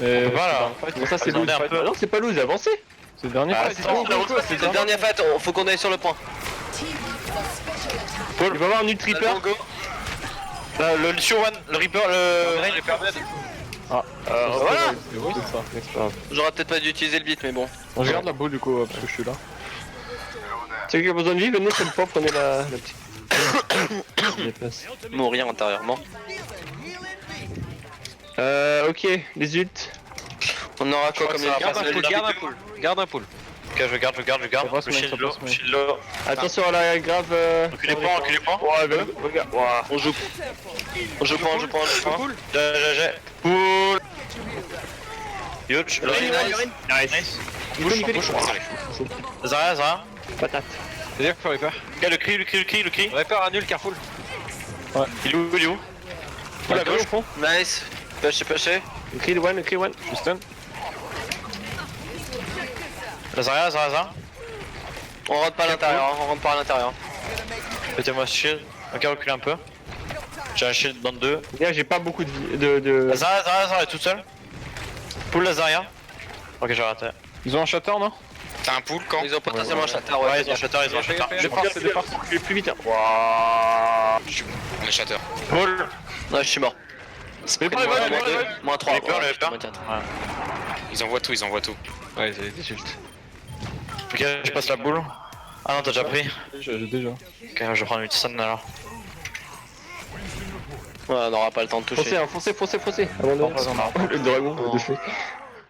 Et Voilà. Comment ça c'est Attendez loose un peu. Non, c'est pas loose, avancez. c'est le dernier Ah, fight. c'est bon, C'est le dernier fight, faut qu'on aille sur le point. Il va y avoir un Nut Le Reaper. bongo. Le Lucio one, le Reaper, le Rain. Voilà. C'est ça. C'est pas grave. J'aurais peut-être pas dû utiliser le beat, mais bon. On garde la boule du coup parce que je suis là. Ceux qui ont besoin de vie, venez cette fois, prenez la petite. Je déplace. Mourir intérieurement. Ok, les ults. On aura quoi crois comme que ça va les Garde passer un pool, le garde un pool. Garde un pool. Ok, je garde. Ça passe, Le mec, shield ça low, passe, mec. shield low. Attention à la grave. Reculez pas. Ouais, regarde. Ouah. On joue point. J'ai. Pull. Huge. Lorine, nice. Nice. Nice. Zarya. Patate. C'est-à-dire qu'il faut Reaper. Ok, le cri. Reaper annule, careful. Il est où? Pull à gauche au fond. Nice. Pêché. Le cri one. Je stun. La Zarya. On rentre pas à l'intérieur. Mettez-moi ce shield. Ok, reculez un peu. J'ai un shield dans le 2. Gars, j'ai pas beaucoup de vie. La Zarya est toute seule. Pull la Zarya. Ok, j'ai raté. Ils ont un shatter non? T'as un pool quand? Ils ont potentiellement un chatter, Ouais, ouais. ils ont shatter. C'est des farces. Je vais plus vite. Hein. On est shatter. Pull. Ouais, je suis mort. Mais pas Moins 3. Les peurs, les peurs. Ils envoient tout. Ouais, ils avaient des ults. Ok, je passe la boule. Ah non, t'as déjà pris? J'ai déjà. Ok, je vais prendre une stun alors. Ouais, on n'aura pas le temps de toucher. Foncez, hein, foncez. Avant de... Le dragon, Oh. de fait.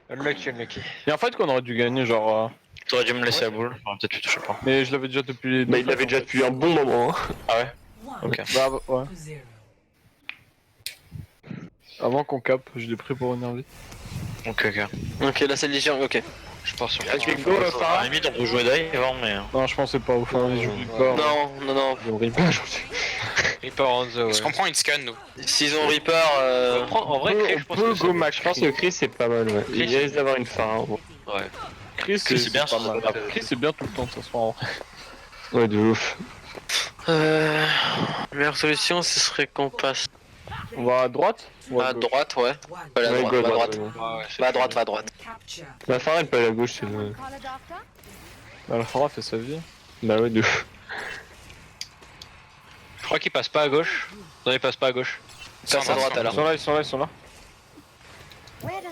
Unlucky, unlucky. Il y a un fight qu'on aurait dû gagner, genre. T'aurais dû me laisser la boule, j'aurais peut-être pu toucher pas. Mais je l'avais déjà depuis les. Bah, il l'avait déjà depuis un bon moment. Hein. Ah ouais? Ok. Bah, ouais. Avant qu'on cap, je l'ai pris pour énerver. Ok, ok. Ok, là c'est léger, ok. Je pars sur. Ok, go, À la Farah. limite, on peut jouer d'ailleurs avant, mais. Non, je pensais pas au fond, je joue pas. Non. Reaper on the way. Est-ce qu'on prend une scan, nous? S'ils ont Reaper, En vrai, Chris, je pense que go max. Je pense que Chris c'est pas mal, ouais. Il risque d'avoir une Farah. Ouais. Chris, c'est bien, pas mal. ça. Chris, c'est bien tout le temps, de toute façon. Ouais, de ouf. meilleure solution ce serait qu'on passe On va à droite ou à gauche droite, ouais. Pas à Ouais, droite, go, va à go, droite. go. Ouais, Va à droite, va à droite. La Farah elle peut aller à gauche, c'est vrai. Bah, la Farah fait sa vie. Bah ouais, de ouf. Je crois qu'ils passent pas à gauche. Non, ils passent pas à gauche. Passe à droite alors. Ils sont là.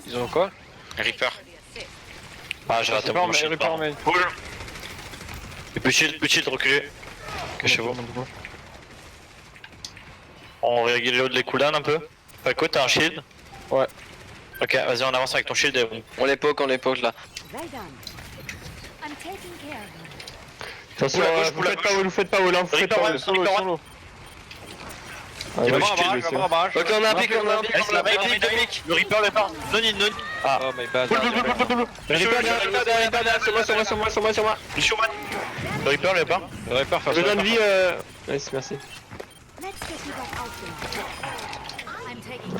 Ils ont quoi? Reaper. Ah, j'ai raté mon shield. Reaper pardon. main. Pull. Et petit shield reculé. Cachez-vous. On regarde les cooldowns un peu. Paco, t'as un shield? Ouais. Ok, vas-y, on avance avec ton shield et on. On les poke là. Attention, Boule à gauche, vous boule à faites pas gauche. wall, vous faites pas wall, hein, vous faites pas Reaper wall. one, Solo, Reaper solo. Ah, Il va ouais, avoir un je barrage, il va avoir un barrage. Ok, on a un pic, on a un pic. Laisse la main, le Reaper le part. Non, non, non. Ah. Oh my bad. Pull. Reaper derrière, sur moi. Le showman. Le Reaper le part. Le Reaper face Je à donne vie, nice, merci.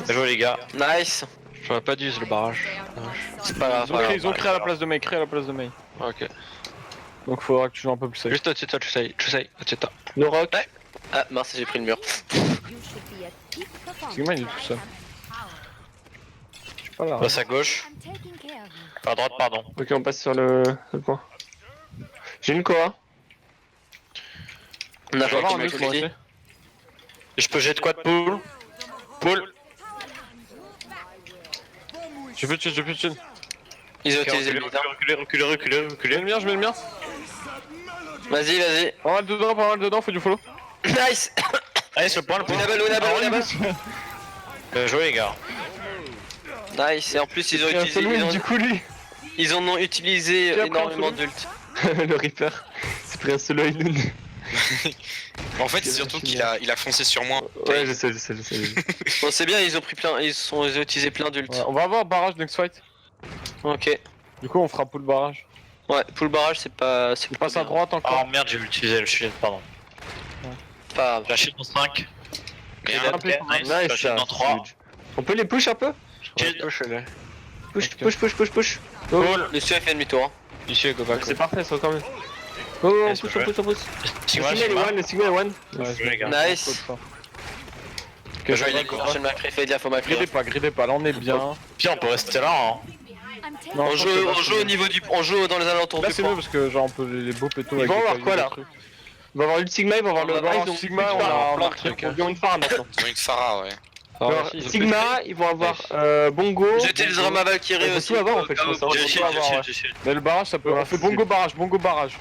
Bien joué, les gars. Nice. J'aurais pas dû use le barrage. C'est pas grave. Ils ont créé à la place de Mei, Ok. Donc faudra que tu joues un peu plus safe. Juste au-dessus de toi, tu sais, au-dessus de toi. No rock. Ah, mince, j'ai pris le mur. Sigma il est tout seul. Je suis pas là. Passe à gauche. À droite, pardon. Ok, on passe sur le point. J'ai une Koa. On a Je vais pas avoir qui un m'a mute, moi, dit. ok. Et je peux jeter quoi de pull? Pull. J'ai plus de chill. Ils ont Ok, utilisé le bit, hein. Je mets le mien. Vas-y. Pas mal dedans, faut du follow. Nice. Allez, sur le point, le point. Winnable. Bien joué, les gars. Nice. Et en plus, ils ont Il a un utilisé, seul win du coup lui. ils en ont utilisé Qui a pris un énormément solo d'ult. Le Reaper. C'est pris un solo Ilun. En fait, c'est surtout qu'il a foncé sur moi. Ouais, je sais. Bon, c'est bien, ils ont utilisé plein d'ult. Ouais, on va avoir barrage next fight. Ok. Du coup, on fera pull barrage. Ouais, full barrage, c'est pas. C'est On passe à droite encore. Oh merde, j'ai utilisé le shield, pardon. pas. La shield en 5. Bien. Ok, nice. La shield en 3. On peut les push un peu? Shield. Touche-le. Push. Le suif fait demi-tour. Hein. Ici, go back. C'est parfait, ça quand même. Oh, on Nice, pousse. ouais. Le Sigma, Sigma est one. Bien joué, les gars. Nice. Bien joué, les Il gars. enchaîne Macri, fais gaffe au Macri. Gridez pas, là on est bien. Puis on peut rester là, hein. Non, On je pense que là, joue c'est au mieux. niveau du. On joue dans les alentours Là du c'est mieux point. parce que genre on peut les beaux pétos Ils avec vont des avoir cailloux, quoi, des là trucs. On va avoir le Sigma, ils vont avoir On va le avoir Rise, un ils ont Sigma, une on Farah, a plein plein de de trucs. trucs. Ils ont une Farah maintenant. Ils ont une Farah, ouais. Alors, Sigma, ils vont avoir Bongo. J'utiliserai ma Valkyrie On peut aussi. tout avoir en fait, je pense. J'ai on le peut shield, avoir, j'ai le ouais. shield, j'ai le shield. Mais le barrage ça peut. Ouais, On fait c'est- bongo barrage.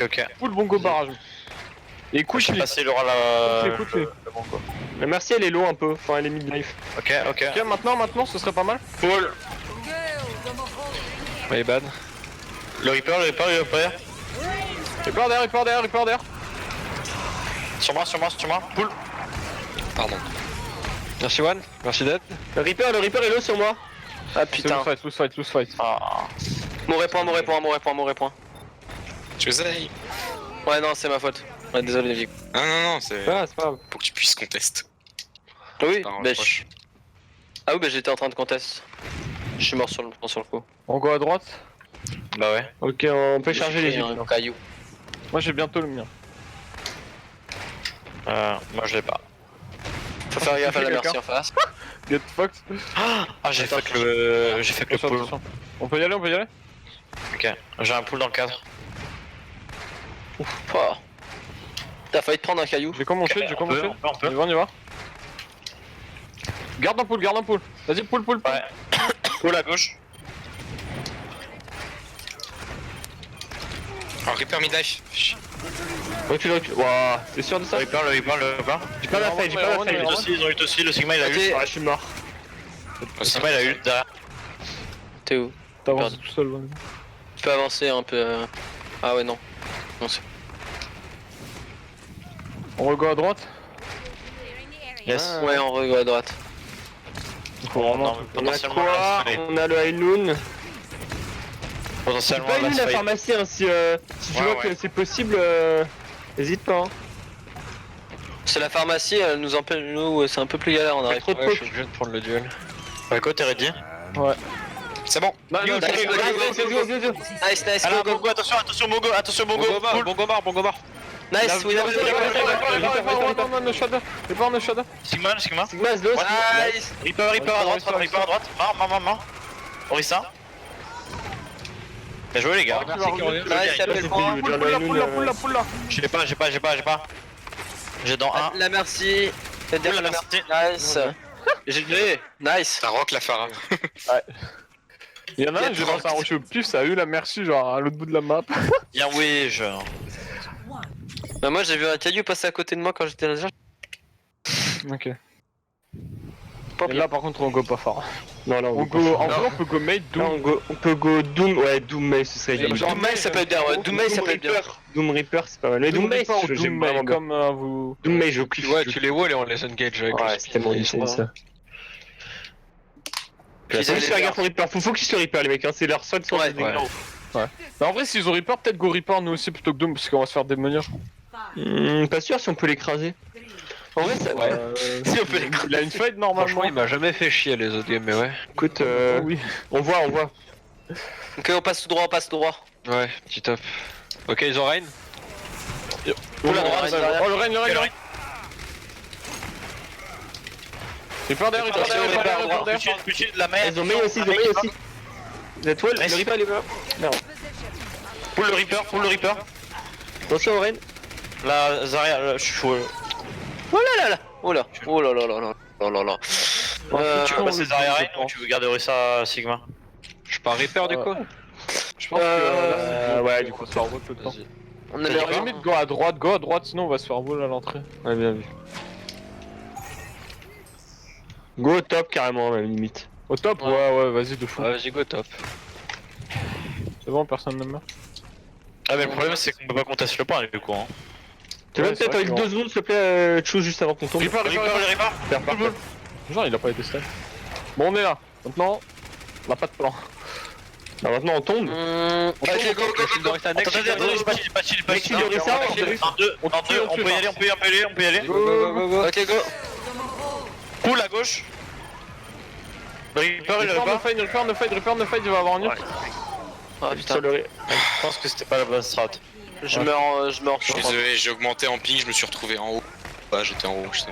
Ok. Full bongo barrage. Et Je couche suis les. passé l'aura la. Écoute-les. Mais merci, elle est low un peu. Enfin, elle est mid-life. Ok. Ok, maintenant ce serait pas mal. Pull. My bad. Le Reaper. Reaper derrière. Sur moi. Pull. Pardon. Merci One, merci Dead. Le Reaper est low sur moi. Ah C'est putain. loose fight. Ah. Mauvais point. José. Ouais, non, c'est ma faute. Ouais, désolé, Vic. Non, c'est Ah, c'est pas grave. pour que tu puisses contester. Oui, Par bah, reproche. Ah oui, bah j'étais en train de contest. Je suis mort sur le coup. On go à droite. Bah ouais. Ok, on peut charger les un yeux. caillou. Moi j'ai bientôt le mien. Moi je l'ai pas. Faut faire gaffe à la Quelqu'un merci en face. Get fucked. Ah, j'ai fait que le. J'ai fait que le Attention, pull. attention. On peut y aller. Ok. J'ai un pull dans le cadre. Oh. T'as failli te prendre un caillou. J'ai comme mon shield, On peut. On y va. Garde un pull. Vas-y, pull. Ouais. Pull à gauche. Oh, Reaper mid-life. Recule, recule. Wouah, t'es sûr de ça? Le Reaper, le Reaper, le Reaper. J'ai pas la faille, j'ai pas la Ils faille. ont aussi, ils ont eu aussi, le Sigma il a Ok. eu. Ah, je suis mort. Le Sigma il a eu derrière. T'es où? T'avances tout seul. Ouais. Tu peux avancer un peu. Ah ouais, non. Non, c'est. On regarde à droite. Yes. Ouais, on regarde à droite. Il faut vraiment. Non, On a potentiellement quoi? last fight. On a le High Noon. C'est Potentiellement pas une last la fight. pharmacie, hein, si tu Ouais, vois ouais. que c'est possible, hésite pas. Hein. C'est la pharmacie, elle nous empêche. Nous, c'est un peu plus galère, on arrive. Trop de Ouais, je poke. suis obligé de prendre le duel. Paco, t'es ready? C'est bon. Non, non, Nice, c'est- go, go, go, go, go. Nice, nice, Alors, go, go. Mongo, attention, attention, Mongo, attention, Mongo. Cool. Bon mort. Nice, we have Reaper, no shadow. Sigma, Sigma. Sigma, Zos. Nice. Reaper, Reaper à droite, Reaper à droite. Mort. Orisa. Bien joué les gars. Nice, il appelle le point. Pull là. J'ai pas. J'ai dans 1. La merci. Faites Oula, la merci. merci. Nice. J'ai gagné. Nice. Ça rock la Phara. Il y en a Il y a un, j'ai lancé un rocher au pif, ça a eu la merci, genre à l'autre bout de la map. Bien oui, je. Bah, moi, j'ai vu un caillou passer à côté de moi quand j'étais là. Ok. Pas Et bien. là, par contre, on go pas fort. Non, non, On go. En vrai, on peut go mate, Là, Doom. on peut go Doom, ouais, Doom May, ce serait bien. Genre, Doom May, ça peut être bien, ouais. Doom May, ça peut être bien. Doom Reaper, c'est pas mal. Mais Doom May, Reaper ou j'aime Doom vraiment May, bien. comme vous. Doom May, je kiffe. Ouais, tu les wall et on les engage avec Ouais, le c'est tellement insane ça. Puis Faut ils qu'ils se allaient regardent ton Reaper, faut qu'ils se Reaper les mecs, hein, c'est leur seul source Ouais. de dégâts. Mais en vrai, s'ils ont Reaper, peut-être go Reaper nous aussi plutôt que Doom, parce qu'on va se faire démolir. Pas sûr si on peut l'écraser. En vrai, ça. Ouais. Si on peut les Il a une fight Franchement, normalement. il m'a jamais fait chier les autres games, mais ouais. Écoute, Oui. on voit. Ok, on passe tout droit, on passe tout droit. Ouais, petit top. Ok, ils ont Rain. Oula, Oh, Rein derrière. le Rein, le Rein. Reaper derrière, Reaper derrière, Reaper derrière, Reaper derrière. Putain de la merde. Ils ont mis aussi, La toile, le Nice. Reaper, il est pas. Merde. Pull le Reaper. Attention, Oren. La Zarya, je suis chaud. Oh là là là. Oh là. Oh là là là là. Oh là là. Tu veux passer Zarya Rain ou tu veux garder Orisa Sigma? Je pars Reaper du coup. Je pense que. Ouais, du coup, se faire vote tout le temps. Vas-y. On a À l'air la limite, go à droite, sinon on va se faire voler à l'entrée. Ouais, bien vu. Go au top carrément, même limite. Au top, ouais, vas-y, de fou. Ouais, vas-y, go top. C'est bon, personne ne meurt. Ah, mais le problème c'est qu'on peut pas contester le point du coup. Hein. Tu veux Ouais, c'est peut-être vrai avec que 2 secondes, s'il te plaît, Chou, juste avant qu'on tombe. Reaper, Reaper, le Reaper. Faire parfait. Genre, il a pas été stun. Bon, on est là. Maintenant, on a pas de plan. Alors maintenant, on tombe. Ok, go, go, go. Attendez, j'ai pas chill, Mec, tu le Orisa, on fait En deux, on peut y aller. Go, go, go, go. Ok, go. Pull à gauche. Le Reaper, il Reaper, no fight, il va avoir un ult. Ah Sur putain, le Je pense que c'était pas la bonne strat. je meurs Je suis désolé, j'ai augmenté en ping, je me suis retrouvé en haut. Ouais, j'étais en haut, je sais.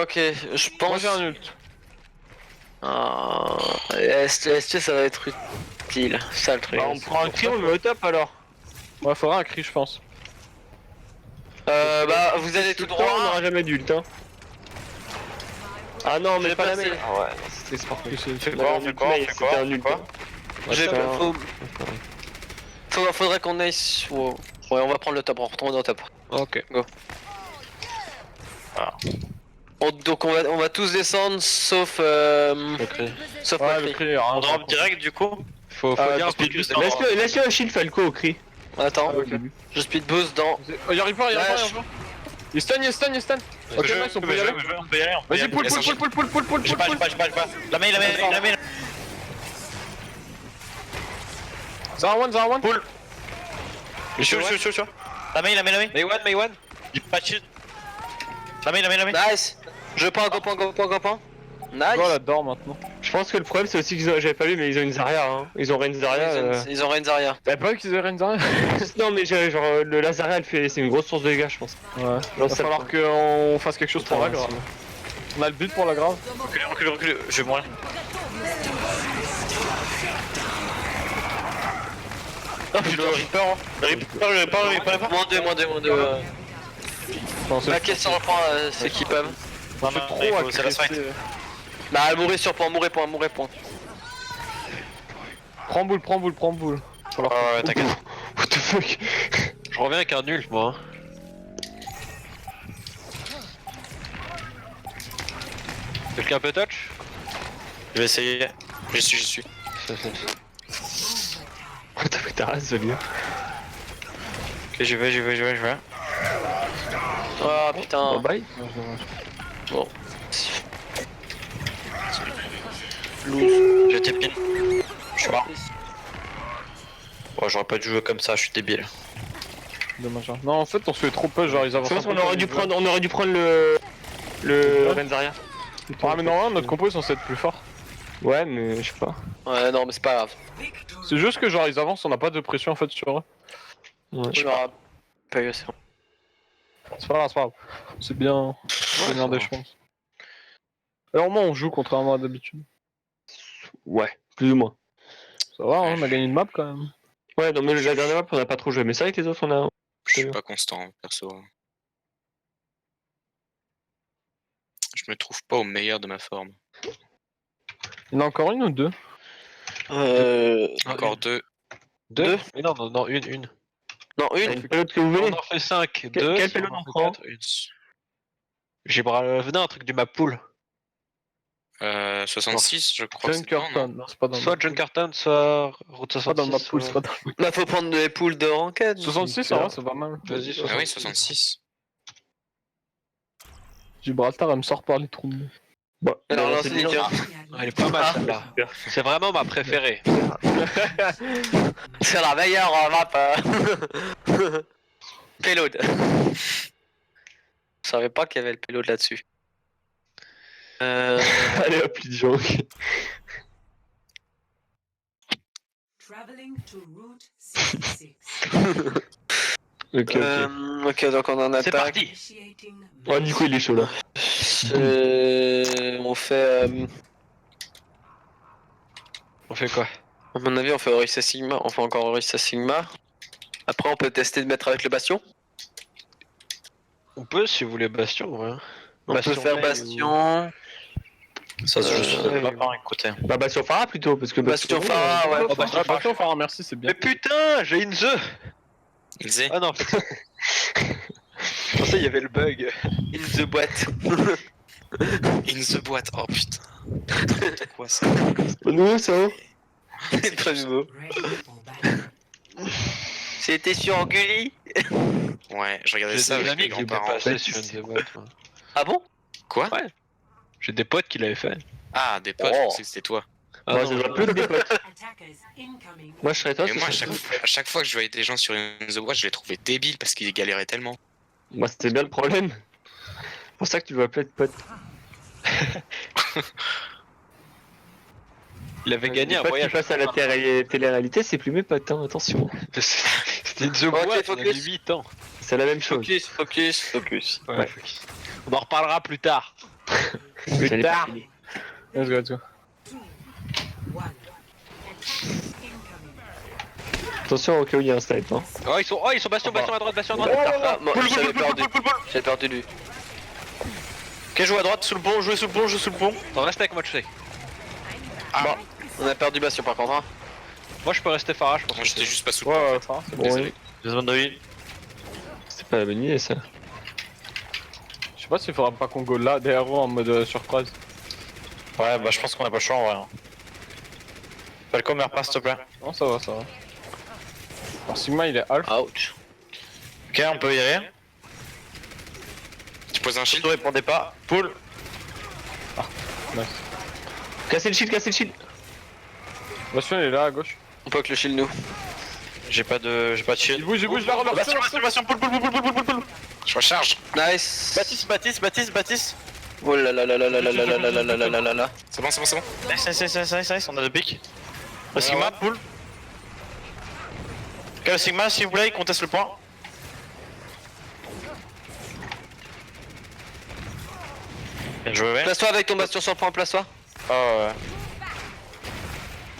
Ok, je Moi pense. j'ai un ult. Ah, ST ça va être utile, c'est ça le truc. Bah, on prend un cri, on le met au top alors. Ouais, faudra un cri, je pense. Bah vous allez tout Tout le temps, on droit. n'aura jamais d'ult, hein. Ah non, mais J'ai pas la passé. même. Ah ouais, c'est triste par contre. Fais quoi, on fait quoi, on fait quoi, C'était on un fait nul. quoi? J'ai Ouais, faudrait qu'on aille. Ouais, on va prendre le top, on retourne dans le top. Ok. Donc on va tous descendre sauf sauf Ouais, Macri. le cri, il y a rien. On drop direct du coup? Faut dire un peu plus de Laisse-le shield Falco au cri. Attends, Ok. je speed boost dans. Y'a Reaper, y'a Ouais, Reaper. Il stun. Ok, nice, on peut y aller. On peut y aller. Vas-y, pull. J'ai pas. La main. Zara one. Pull. Chaud. La main. May one. J'ai pas de shield. La main. Nice. Je prends un. Nice. Go là-dedans maintenant. Je pense que le problème c'est aussi qu'ils ont, j'avais pas vu, mais ils ont une Zarya, hein. Ils ont une Zarya. Ils ont Renzaria. T'avais pas vu qu'ils avaient Renzaria? Non, mais genre le Lazaria, c'est une grosse source de dégâts, je pense. Ouais. Non, Va ça falloir qu'on fasse quelque chose pour la grave. On a le but pour la grave. Recule. Je vais mourir. Oh putain, le Reaper. Moins deux. La question reprend ceux qui peuvent. Non, il faut, c'est la fight. Bah, mourir sur point. Prends boule. Ouais, t'inquiète. fuck? Je reviens avec un nul, moi. Hein. Quelqu'un peut touch? Je vais essayer. J'y suis. Oh, t'as fait ta race, celui-là. Ok, je vais. Ah putain. Bye. Je t'ai pin. Je suis mort. Oh, j'aurais pas dû jouer comme ça, je suis débile. Dommage. Hein. Non, en fait, on se fait trop peu, genre ils avancent. Je pense un peu qu'on aurait comme dû ils prendre, le Renzaria. veulent. Ah, mais normalement, notre compo est censé être plus fort. Ouais, mais je sais pas. Ouais, non, mais c'est pas grave. C'est juste que, genre, ils avancent, on n'a pas de pression en fait sur eux. Ouais. Je m'en pas eu assez. C'est pas grave, c'est pas grave. C'est bien. C'est bien des chances. Alors, moi, on joue contrairement à d'habitude. Ouais, plus ou moins. Ça va, hein, on a gagné une map quand même. Ouais, non, mais la dernière map, on a pas trop joué. Mais c'est vrai que les autres, on a. Je suis pas constant, perso. Je me trouve pas au meilleur de ma forme. Il y en a encore une ou deux? Encore deux. Deux? Mais non, une. Non, une. Une pelote que vous On voulez. en fait 5, Quel 2, pelot on prend? J'ai venez un truc du map pool. 66, je crois. que c'est dedans, Junkerton, non non, c'est pas dans le Soit map pool. Junkerton, soit Route C'est pas dans le map 66. pool, c'est pas dans le Bah, faut prendre des poules de ranked. 66, en vrai, c'est pas mal. Vas-y, Ah oui, 66. Gibraltar, elle me sort par les trous. Bon, Alors, bah, lance c'est les bien. tiens. Elle est pas mal celle-là. C'est vraiment ma préférée. C'est la meilleure map. Payload. Je savais pas qu'il y avait le payload là-dessus. Allez hop, idiot. Traveling to Route 66. Ok. Ok, donc on en C'est attaque. parti. Initiating Oh, Nico, il est chaud là. On fait. On fait quoi? À mon avis, on fait Orisa Sigma. On fait encore Orisa Sigma. Après, on peut tester de mettre avec le Bastion. On peut si vous voulez Bastion, ouais. On peut faire May Bastion. Ça se joue sur ouais. le lapin, écoutez. Bah, Bastion Farah plutôt. Parce que Bastion Farah, ouais. Oh, Bastion Ah, Farah. Bastion Farah, merci, c'est bien. Mais putain, j'ai une The. Il disait. Ah non, en fait. Je pensais il y avait le bug. In the boîte. In the boîte. Oh putain. C'est quoi ça? C'est pas nouveau ça, hein? C'est pas nouveau. ready for battle. C'était sur Anguli. Ouais, je regardais J'ai ça des avec amis mes qui étaient grands-parents. passés sur une The boîte. moi. Ah bon? Quoi? Ouais. J'ai des potes qui l'avaient fait. Ah, des potes, Oh. je pensais que c'était toi. Ah Moi, non, ça doit plus être des potes. Attackers incoming. Moi, je serais toi. Mais ce moi, serait- à chaque fois que je voyais des gens sur une The Boîte, je les trouvais débiles parce qu'ils galéraient tellement. Moi, c'était bien le problème. C'est pour ça que tu dois plus être pote. Il avait gagné Les un potes qui voyage. passent à la télé-réalité, c'est plus mes potes, hein, attention. C'était une The Ok, boîte, on focus. avait 8 ans. C'est la même chose. Focus. Ouais, Ouais. focus. On en reparlera plus tard. Plus tard. Let's go, let's go. 2, 1. Attackers incoming. Attention au cas où il y a un snipe. Hein. Oh, ils sont Bastion à droite, Bastion à droite. Ah, moi, j'avais perdu. J'avais perdu lui. Ok, joue à droite, sous le pont, jouez sous le pont, jouez sous le pont. Attends, reste avec moi, tu sais. Bon, on a perdu Bastion par contre. Hein. Moi, je peux rester Farah, je pense. Moi, que j'étais c'est- juste pas sous le Ouais, pont. ouais, Farah, c'est bon. Désolé. Deux secondes de vie. C'est pas la bonne idée ça. Je sais pas s'il faudra pas qu'on go là, derrière eux, en mode surprise. Ouais, bah je pense qu'on a pas le choix en vrai. hein. Falco, me repasse s'il te plaît. Non, ça va, ça va. Alors, Sigma, il est half. Ouch. Ok, on peut y aller. Tu poses un shield? Surtout répondez pas. Pool. Nice. Cassez le shield, cassez le shield. Bastion, il est là à gauche. On peut que le shield nous. J'ai pas de shield. Il bouge, la remarque. Bastion, pool, pool. Je recharge. Nice. Baptiste. Oh là là là là là là là là là là là là là là là. C'est bon. Nice, on a deux pics. Le Sigma, pool. Ok, le Sigma, s'il vous plaît, il conteste le point. Bien joué. Place-toi avec ton Bastion sur le point, place-toi. Oh ouais.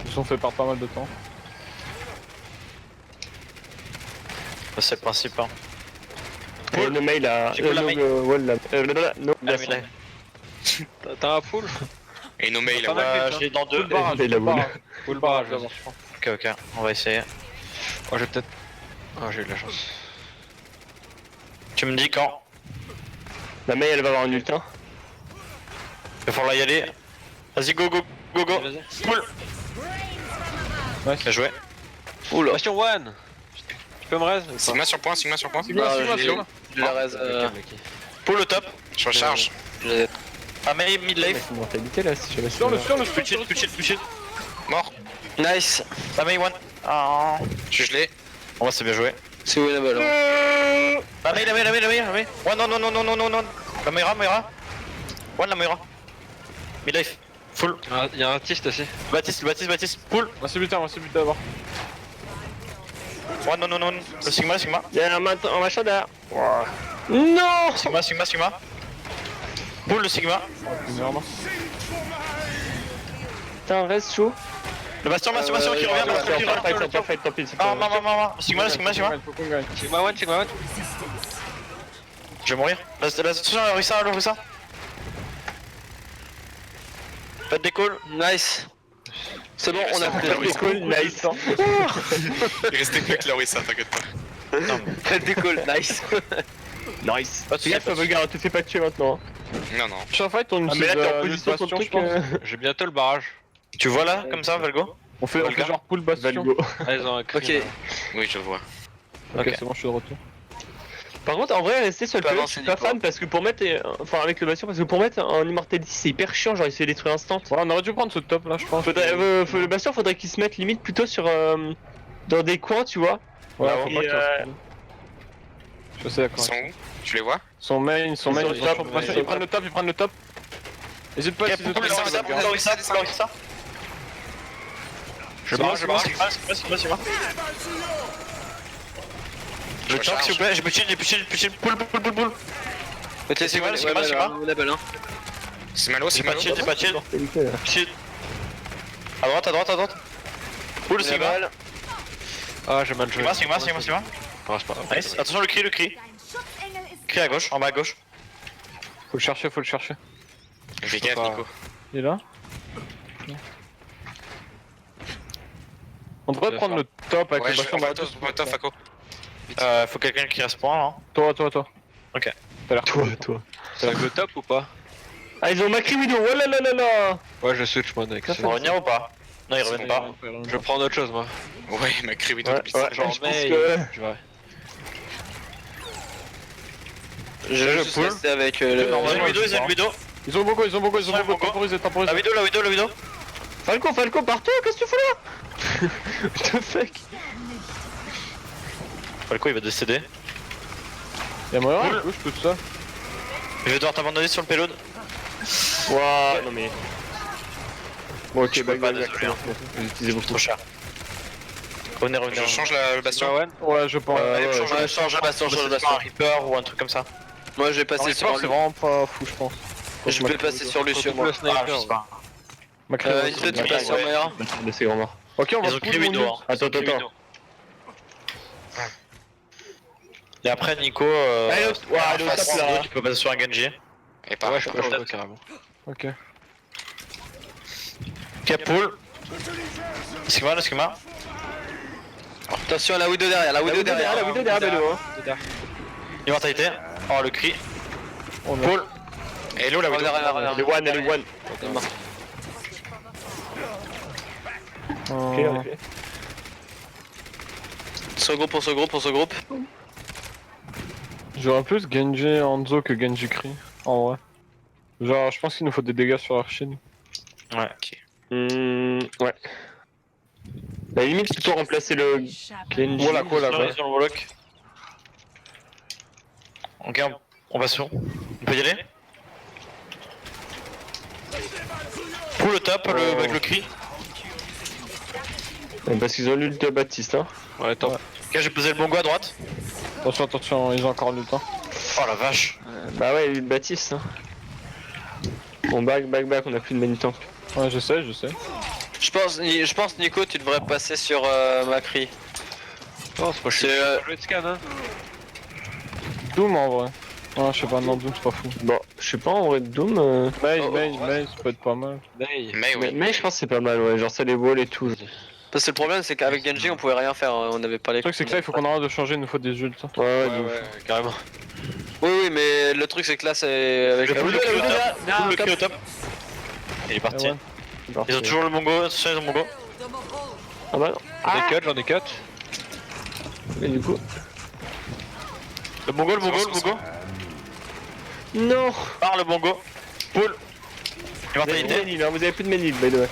Ils sont faits par pas mal de temps. C'est le principe. Hein. No mail là. J'ai pas la mail. Wall là. No, Ah, là, mais là. là. T'as un full? Et nos mails, Pas ouais. mal. J'ai dans deux. Et la boule. Full barrage, d'abord. Ok, on va essayer. Oh, je vais peut-être. Ah, j'ai eu de la chance. Tu me dis quand. La Mei elle va avoir un ultin. Il va falloir y aller. Vas-y, go, go, go, go. Vas-y. Cool. Nice. Bien joué. Oula. Bastion one. Tu peux me raise ou pas? Sigma sur point, Sigma sur point. Sigma, Sigma, j'ai- Sigma. J'ai la raise. Ok, ok. Pull le top. Je recharge. j'ai- Ah, mais mid Avec life. une mortalité là si jamais Sur le Push it, push it, push it. Mort. Nice. Ah, mais one. Ah. Je suis gelé. Bon, c'est bien joué. C'est winnable. Hein. La Mei, la Mei, la Mei, la Mei, la Mei. Ouais, non, non, non, non, non, non, non. La Moira, Moira. One, la Moira. Mid life. Full. Il y a un artiste aussi. Baptiste, Baptiste, Baptiste. Pull. Moi c'est butin d'abord. One, non, non, non. Le Sigma, le Sigma. Il y a un machin derrière. Non. Sigma, Sigma, Sigma. Pull le Sigma. Énorme. Putain, reste chaud. Le Bastion, Bastion, Bastion qui revient, Bastion qui revient. Tant pis, c'est Ah, pas maman, maman. Sigma, Sigma, Sigma. Faut qu'on gagne. Sigma one, Sigma one. Je vais mourir. Là, attention, le Rissa, le Rissa. Faites des calls. Nice. C'est bon, on a Faites fait des cool, nice. Il restait plus que Larissa, t'inquiète pas. Faites des calls. Nice. Nice. Pas de Fais gaffe, soucis, regarde, te fais pas tuer maintenant. Non, non. Prochain fight, on Ah, utilise mais là t'es en juste position sur le Bastion, je truc. pense. J'ai bientôt le barrage. Tu vois là, comme ça, Valgo? On fait genre pull Bastion. Valgo. Ah, ils ont un cri. Ok. Oui, je vois. Ok, Ok. c'est bon, je suis de retour. Par contre, en vrai, rester sur le Pas payload, avant, je suis c'est pas Nico. fan parce que pour mettre. Enfin, avec le Bastion, parce que pour mettre un Immortality, c'est hyper chiant, genre il se fait détruire instant. Ouais, on aurait dû prendre ce top là, je pense. Le Bastion, faudrait qu'il se mette limite plutôt sur. Dans des coins, tu vois. Ouais, Là, faut et, pas que je sais Ils d'accord. sont où? Tu les vois? Son main, Ils sont ils top, ils prennent le top, ils prennent le top. Hésite pas, Ok, si pull le Rissa, pull le Rissa, pull le Rissa. Je barre, je barre. Sigma, Sigma, Sigma, Sigma. Je tank s'il vous plaît, j'ai push it, pull, pull, pull, pull. Ok, c'est Sigma, bon, Sigma, Sigma. winnable. Hein. C'est malo, J'ai c'est pas malo. de shield, j'ai pas de shield. Immortalité, là. Shield. À droite, à droite, à droite. Pull Sigma. Winnable. Ah, j'ai mal joué. Sigma, Sigma, Sigma, Sigma. Ah, c'est pas grave. Nice. Attention le cri, le cri. Cri à gauche, en bas à gauche. Faut le chercher, faut le chercher. Fais gaffe, pas. Nico. Il est là. On devrait Je vais prendre le top avec Ouais, le je Bastion. vais top, Fako. Faut quelqu'un qui reste point là. Toi. Ok. T'as l'air Toi. T'as le top ou pas? Ah, ils ont Macri Widow, oh là là là là. Ouais, je switch moi avec ça. Ils vont revenir ou pas? Non, ils C'est reviennent bon. pas. Je prends autre chose moi. Ouais, il m'a crié Ouais, ouais, Genre, je pense mais que. je vais. Je vais juste pull. rester avec Ils le. ont une vidéo, ils ont une vidéo. Ils ont beaucoup, Ouais, beaucoup. temporisé. La vidéo, la vidéo, la vidéo. Falco, partout, qu'est-ce que tu fous là? What the fuck? Falco il va décéder. Y'a moyen, Cool. je peux tout ça. Je vais devoir t'abandonner sur le payload. Ouah, non mais. Bon, ok, Je peux pas, désolé, hein. Vous utilisez beaucoup. Trop cher. Revenez, revenez. Je change le Bastion. Sigma one. Ouais, je pense. Allez, ouais, change Ouais, change le bastion, change le un bastion. Reaper ou un truc comme ça. Moi, je vais passer sur C'est vraiment pas fou, je pense. Je vais passer sur Lucio, moi. Le Ah, je sniper. sais pas. Macri, Essaie de passer sur ouais. Moira. Mais c'est grand mort. Ok, on Ils va ont pull créé mon vidéo. ult. Hein. Attends, Ils ont créé attends. vidéo. Et après Nico, Allez, ouais, allez, au top, là. tu peux passer sur un Genji. Et pas. Ouais, je peux carrément. Ok. Ok, pull. Sigma, le Sigma. Attention à la Widow derrière, la Widow derrière. La vidéo derrière, Bello, hein. Immortalité. Oh le cri. On Pull. Hello la Oh, vidéo. derrière. Elle est one, elle est one. Elle est morte. Ok, ok. On se regroupe. J'aurais plus Genji Hanzo que Genji Kree, en vrai. Genre, je pense qu'il nous faut des dégâts sur Archine. Ouais. Ouais. La limite, plutôt remplacer le Genji. Voilà, quoi, là, Sur quoi. sur le bloc. Ok, on passe sur. On peut y aller. Pull le top, le, avec le cri. Parce qu'ils ont l'ult de Baptiste, hein. Ouais, top. Ok, j'ai posé le bongo à droite. Attention, ils ont encore du temps. Oh la vache. Bah ouais, l'ult de Baptiste, hein. Bon, back, on a plus de main tank. Ouais, je sais. Je pense Nico, tu devrais passer sur Macri. Non, c'est pas C'est, chiant. Je vais scan hein. Doom en vrai. Ouais, je sais pas, non, Doom c'est pas fou. Bon, je sais pas, en vrai, Doom. Maze, Oh, ça peut être pas mal. Day. Mais oui. Mais je pense que c'est pas mal, ouais. Genre, ça les wall et tout. Parce que le problème, c'est qu'avec Genji, on pouvait rien faire, on avait pas les. Le truc, c'est que là, il faut qu'on arrête de changer, il nous faut des ults. Ouais, Ouais, de ouf. ouais, carrément. Oui, oui, mais le truc, c'est que là, c'est. Avec Le la full boule le de- cri au top. Full le cri au top. Il est parti. Ils ont toujours le Mongo, attention ils ont le Mongo. Ah bah non. J'en ai cut. Mais du coup. Le Mongo, le Mongo, le Mongo. Non. Par le Mongo. Pull. Vous avez plus de Ménil, hein, vous avez plus de Ménil, by the way.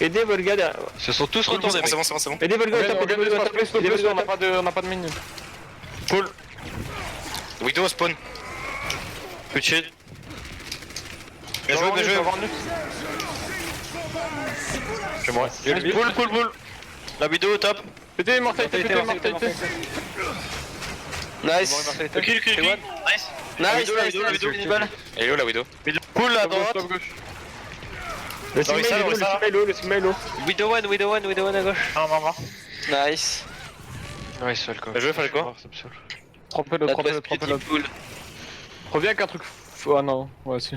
Aidez Volga derrière. Ils se sont tous C'est retournés. bon, c'est bon, c'est bon. Aidez Volga au top, aidez Volga au top, aidez Volga au On a top. pas de minions. Pull. Widow spawn. Good shit. Bien joué, bien joué. Je vais mourir. Pull, pull, pull. La vidéo au top. Pété, mortalité, pété, mortalité. Nice. Le kill, kill, kill. Nice. Nice, La nice, vidéo, la nice. vidéo, une balle. Elle est où la Widow? Pull à Top gauche, droite. top gauche. Le Sigma il est low, le Sigma est low, le Sigma est low. Widow one à gauche. Non, non, non. Nice. Ouais, il se fait le Bien joué, Falco. Trompez-le, La trompez-le, place trompez-le. pull. Reviens avec un truc. Ah non, ouais, si.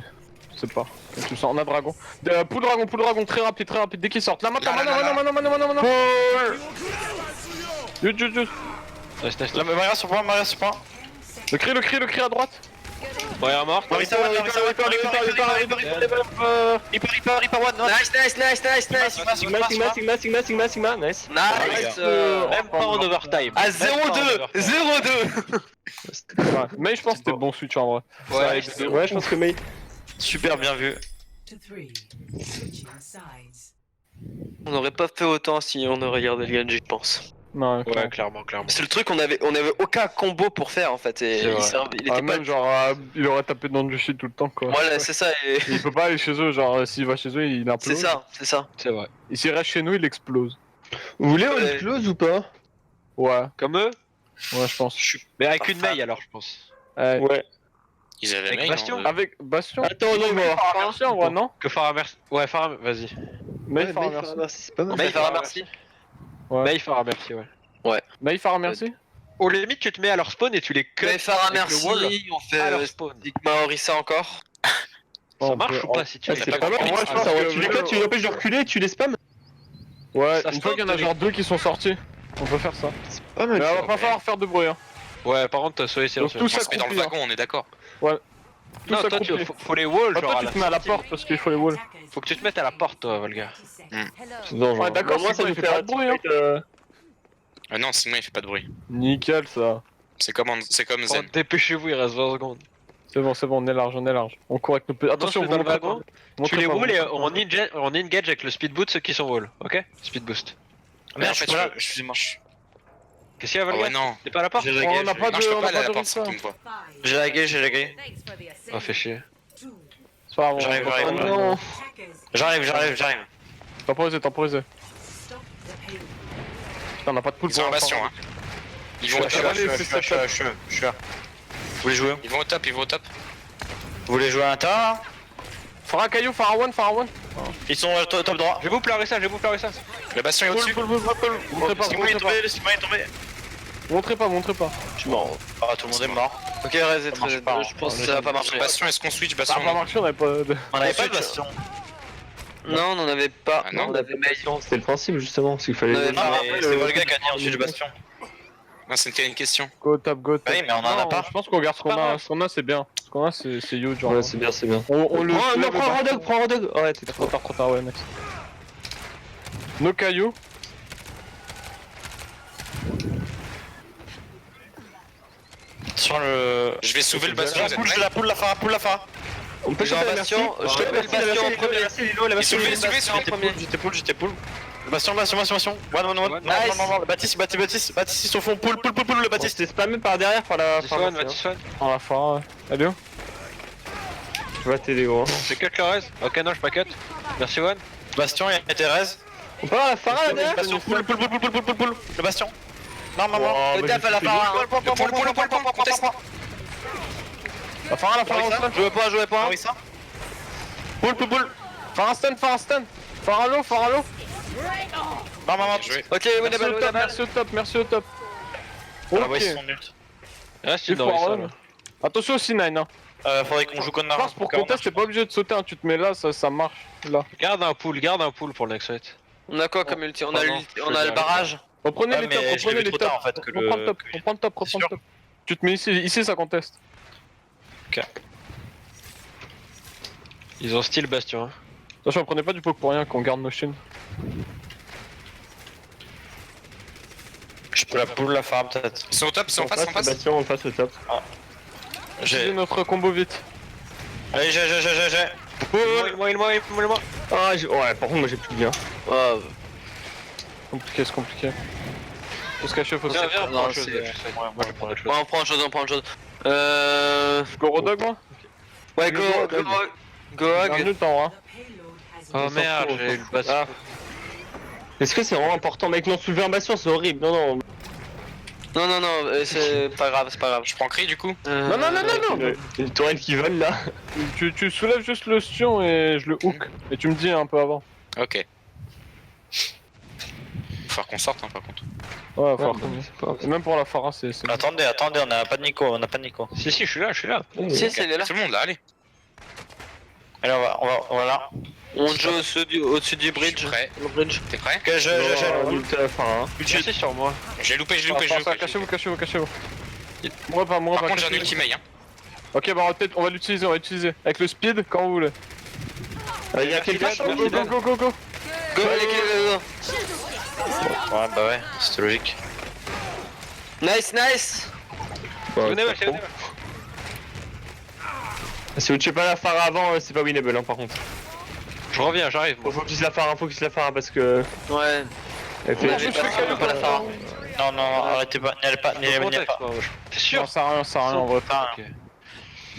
Je sais pas. Tu sens, on a dragon. Poule dragon, très rapide, dès qu'ils sortent. Là, maintenant, maintenant. Yut. Nice, nice. La Maria sur point, Maria sur point. Le cri à droite. Moira mort. Marissa, Marissa, Reaper, one. Sigma, nice. Nice. Même pas en overtime. À Même pas en 0-2. overtime. 0-2. Ouais. Mais je pense que c'était bon switch en vrai. Ouais, je pense que Mei. Super bien vu. to 3. Switching sides. On aurait pas fait autant si on aurait gardé le Genji, je pense. Non, Ouais, clairement. C'est le truc, on avait aucun combo pour faire en fait. Et C'est vrai. il était Ah, pas. même genre, il aurait tapé dans du shit tout le temps quoi. Voilà, c'est ça. Et... Il peut pas aller chez eux, genre, s'il va chez eux, il C'est implose. ça, c'est ça. C'est vrai. Et s'il reste chez nous, il explose. Vous voulez Ouais. on close ou pas? Ouais, Comme eux, je pense. mais avec une mail alors, je pense. Ouais. Ils avaient Avec mail, Bastion. non, Avec Bastion. Attends, non, mais Merci en vrai, non? Que Farah merci. Ouais, Farah, vas-y. Mais il Farah, merci. merci, c'est pas mal. Mais Farah, merci. Ouais. Mail Farah, merci, ouais. Mais il fera merci. Au limite, tu te mets à leur spawn et tu les cut. Mais Farah, avec le merci. wall On fait à leur spawn. Sigma Orisa encore. Ça marche ou pas si tu Ah, les c'est cut pas mal, moi, je pense ça, que- tu les tu les empêches de reculer, tu les spams. Ouais, Ça une fois stoppe qu'il y en a de genre deux qui sont sortis, on peut faire ça. C'est pas mal. Mais ça. on va pas falloir faire de bruit, hein. Ouais, par contre, soyez silencieux. tout On ça se met dans le compris, wagon, on est d'accord. Tout Non, ça toi, compris. faut les walls, Ah, genre toi, à tu la te mets à la sortie. porte parce qu'il faut les walls. Faut que tu te mettes à la porte, toi, Volga. C'est dangereux. Ouais, d'accord, Moi, c'est ça quoi, nous il fait fait pas de bruit, hein. Non, Sigma il fait pas de bruit. Nickel ça. C'est comme Zen. Dépêchez-vous, il reste 20 secondes. C'est bon, on est large, On court avec nos petits. Attention, dans vous le montrez wagon. pas. Tu Montrez les pas, walls et montrez pas. on engage avec le speed boot ceux qui sont wall, ok? Speed boost. Mais en je suis fait, pas là. excusez-moi. Qu'est-ce qu'il y a, Ah Volga? ouais, non. T'es pas à la porte? J'ai On lagué, n'a pas Non, je de. peux On pas a aller à pas la de porte, c'est risque. une fois. J'ai lagué, j'ai lagué. Oh, fait chier. C'est pas grave, J'arrive, on va j'arrive. pas- Non. J'arrive. Temporisez. Stop the payload. Putain, on a pas de poule Ils pour ont un l'instant. bastion, hein. Ils vont au Je suis top. allé, c'est ça, top. Je suis là. Vous voulez jouer? Ils vont au top, ils vont au top. Vous voulez jouer à l'intérieur? Farah Caillou, Farah One. Ils sont top droit. Je vais vous pleurer ça. Le bastion est au-dessus. Montrez pas, Sigma est montrez pas. tombé, le Sigma est tombé. Montrez pas. Je suis mort. Ah, tout le monde est mort. Ok, Reset, Ça marche pas, je pense que ça va pas marcher. Bastion, est-ce qu'on switch Ça bastion? a pas marché, on avait pas de. On avait pas de bastion. Non, on en avait pas. Ah non, on avait mail. C'était le principe justement, parce qu'il fallait. Ouais, Non, mais c'est Volga qui a dit ensuite le bastion. Non, c'était une question. Go top. Oui, mais on en a Non, pas. Je pense qu'on garde ce qu'on a. Ce qu'on a, c'est bien. Ce qu'on a, c'est huge. Genre. Ouais, c'est bien, c'est bien. On le. Non, prends un rodog, Ouais, t'es trop. Trop tard, ouais, next. Nos cailloux. Sur le. Je vais sauver le bastion, vous êtes prêts? La poule, la fin. On peut J'ai un choper la bastion, merci. je te mets le bastion en premier. Ils sont levés, J'étais poule. Le bastion. One. Non, le Baptiste, ils sont fond. Poule, le Baptiste. C'était spammé par derrière par la. This one, this one. On la fin, ouais. Allez, où? Je vais t'aider gros. C'est cut le reste? Ok, non, je pas cut. Merci, one. Bastion, il y a Thérèse. On peut avoir la Farah là derrière? Bastion, poule. Le bastion. Non, Oh, Le taf à la fin. La Farah, Jouez pas. Poule. Farah stun. Farah low. Non. Joué. Ok, winnable. Merci au top. Ah ouais, Ok. ils sont nuls. Reste Il une faut dans avoir un. Attention au C9, hein. Faudrait qu'on joue contre Je pense pour contest, t'es pas obligé de sauter, hein. Tu te mets là, ça marche. Là. Garde un pool pour le next fight. On a quoi comme ulti? On a, Pardon, l'ulti- je on veux a le dire, barrage. Reprenez Ouais, les mais tops, je l'ai reprenez vu les trop tops. tard, en fait, que On prend le le- top, que- on prend le top, C'est reprends le sûr top. Tu te mets ici ça conteste. Ils ont style Bastion. Hein. Attention, prenez pas du poke pour rien qu'on garde nos chaînes. Je peux la pull la farm peut-être. Ils sont au top, ils sont en face, en face. Bastion en face au top. Utilisez J'ai. notre combo vite. Allez, j'ai. Il-moi. Ah, ouais, par contre, moi j'ai plus de bien. Ah, Compliqué, c'est compliqué. Faut se cacher, faut se Viens, cacher. viens, Non, prends le chose. c'est- Moi, je prends autre chose. Ouais, on prend autre chose. Go Rodog, moi. Ouais, Go, go Bienvenue Hog. le temps, hein. The payload has Oh been merde, j'ai eu le Bastion. Ah. Est-ce que c'est vraiment important, mec? Non, soulever un bastion, c'est horrible. Non, non. Non, c'est pas grave, c'est pas grave. Je prends cri du coup. Non. Une tourelle qui vole là. Tu soulèves juste le sion et je le hook. Et tu me dis un peu avant. Ok. Faut falloir qu'on sorte, hein, par contre. Ouais, faut Ouais, reconnaître. c'est pas- Et même pour la Phara, c'est. Attendez, on a pas de Nico, Si, je suis là. Si, c'est elle est là. Tout le monde là, allez. Allez, voilà. On joue au-dessus du Je bridge. suis prêt. Le bridge. T'es prêt? Ok, j'ai. Ult, enfin, hein. Merci sur moi. J'ai loupé. Cachez-vous. Mourrez pas. Par contre, j'ai un cachez-vous. ultimate, hein. Ok, bah on va l'utiliser, Avec le speed, quand vous voulez. Il y a quelqu'un Go. Go, allez, go. Ouais, bah ouais, c'était logique. Nice. Venez, Si vous tuez pas la phare avant, c'est pas winnable hein, par contre. Je reviens, j'arrive. Faut focus la phare, parce que. Ouais. Elle fait. On avait pas la phare. Non, arrêtez pas, n'y allez pas. T'es sûr? Non, ça sert à rien en vrai. Ok.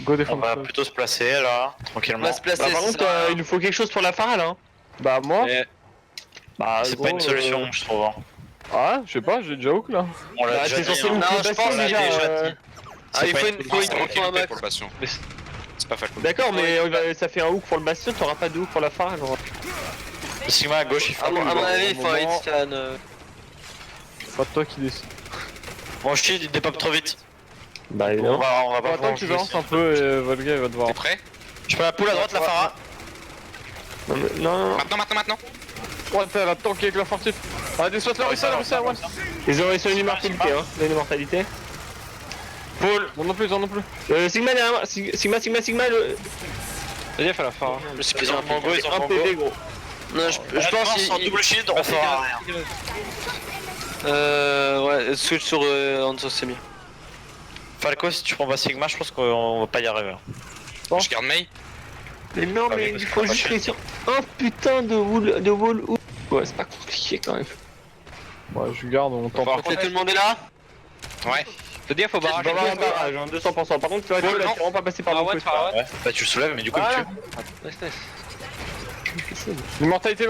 Go On défendre. va plutôt se placer là, On tranquillement. va se placer. Bah, par contre, il nous faut quelque chose pour la phare là. Hein. Bah, moi. Eh, Bah, C'est gros, pas une solution, je trouve. Hein. Ah, je sais pas, j'ai déjà hook là. On l'a Bah, déjà c'est dit. censé hein. nous Non, tuer je le pense bastion qu'on l'a déjà. déjà dit. Ah, il faut pas une une faut C'est un ok max. pour le bastion. C'est pas falco. D'accord, mais ça fait un hook pour le bastion, t'auras pas de hook pour la phare genre. Sigma à gauche, il fait À un mon coup. avis, il faut un moment- hitscan. C'est pas toi qui décide. Bon, je il dépop trop vite. Bah, On évidemment. va pas Attends pouvoir que tu jouer avances ici. un peu et Volga il va te voir. T'es prêt? Je peux la pull à droite, la Phara. Non, mais- non. Maintenant. Ouais, t'as la tank avec la fortif. Ah, déçoit la Russa, one. Ils ont réussi une immortalité, hein. Ils ont une immortalité. Pull. Ils en ont plus. Sigma derrière moi. Sigma, le. Vas-y, fais la phare. Je sais qu'ils ont un mango, ils ont un Un mango. PV gros. Non, je pense en qu'il. double shield, on fera rien. Ouais, switch sur Hanzo, c'est mieux. Falco, si tu prends pas Sigma, je pense qu'on va pas y arriver. Bon. Je garde Mei. Mais non, Ah oui, mais parce il qu'on faut a pas juste chier. réussir un putain de wall hook. Ouais, c'est pas compliqué quand même. Ouais, je garde, on tente. Ok, tout le monde est là? Ouais. Fais gaffe au barrage. On va avoir un barrage, hein, 200%. Par contre, tu vas Bon, là, non. tu vraiment pas passer par le Pharaon, coup. Pharaon. Ouais. Bah, tu le soulèves, mais du coup, Ah, il me tue. Nice. Immortalité.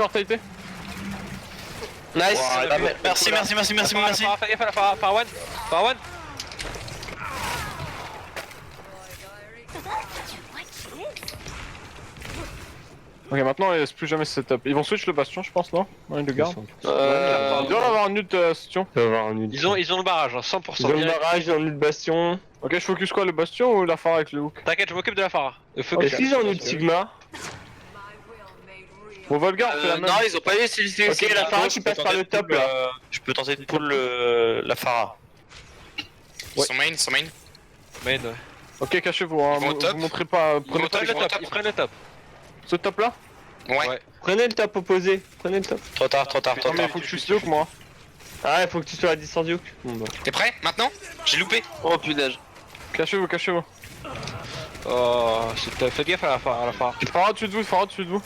Nice. Ah, merci. Fais gaffe à la phare. Pharaon. Ok, maintenant il laisse plus jamais ce setup. Ils vont switch le bastion, je pense, non? Ouais, ils le gardent. Il doit en avoir un ult bastion. Ça va avoir un ult. Ils ont le barrage, hein, 100%. Ils ont le direct. barrage, ils ont le ult bastion. Ok, je focus quoi, le bastion ou la phare avec le hook? T'inquiète, je m'occupe de la phare. Est-ce qu'ils ont un ult Sigma? Bon, Volga, on fait la même. Non, ils ont pas eu si Ok, la phare qui passe par le top là. Je peux tenter de pull la Phara. Ils sont main. Main, ouais. Ok, cachez-vous, hein. Ils vont au top. Vous montrez pas. Prenez au pas top, le ils vont au top. top. Ils prennent le top. Ce top là? Ouais. Prenez le top opposé. Prenez le top. Trop tard. Non, mais il faut que je suis hook, moi. Ah, il faut que tu sois à distance du hook. Bon, bah. T'es prêt? Maintenant? J'ai loupé. Oh punaise. Cachez-vous. Oh, faites gaffe à la phare. Phara dessus de vous.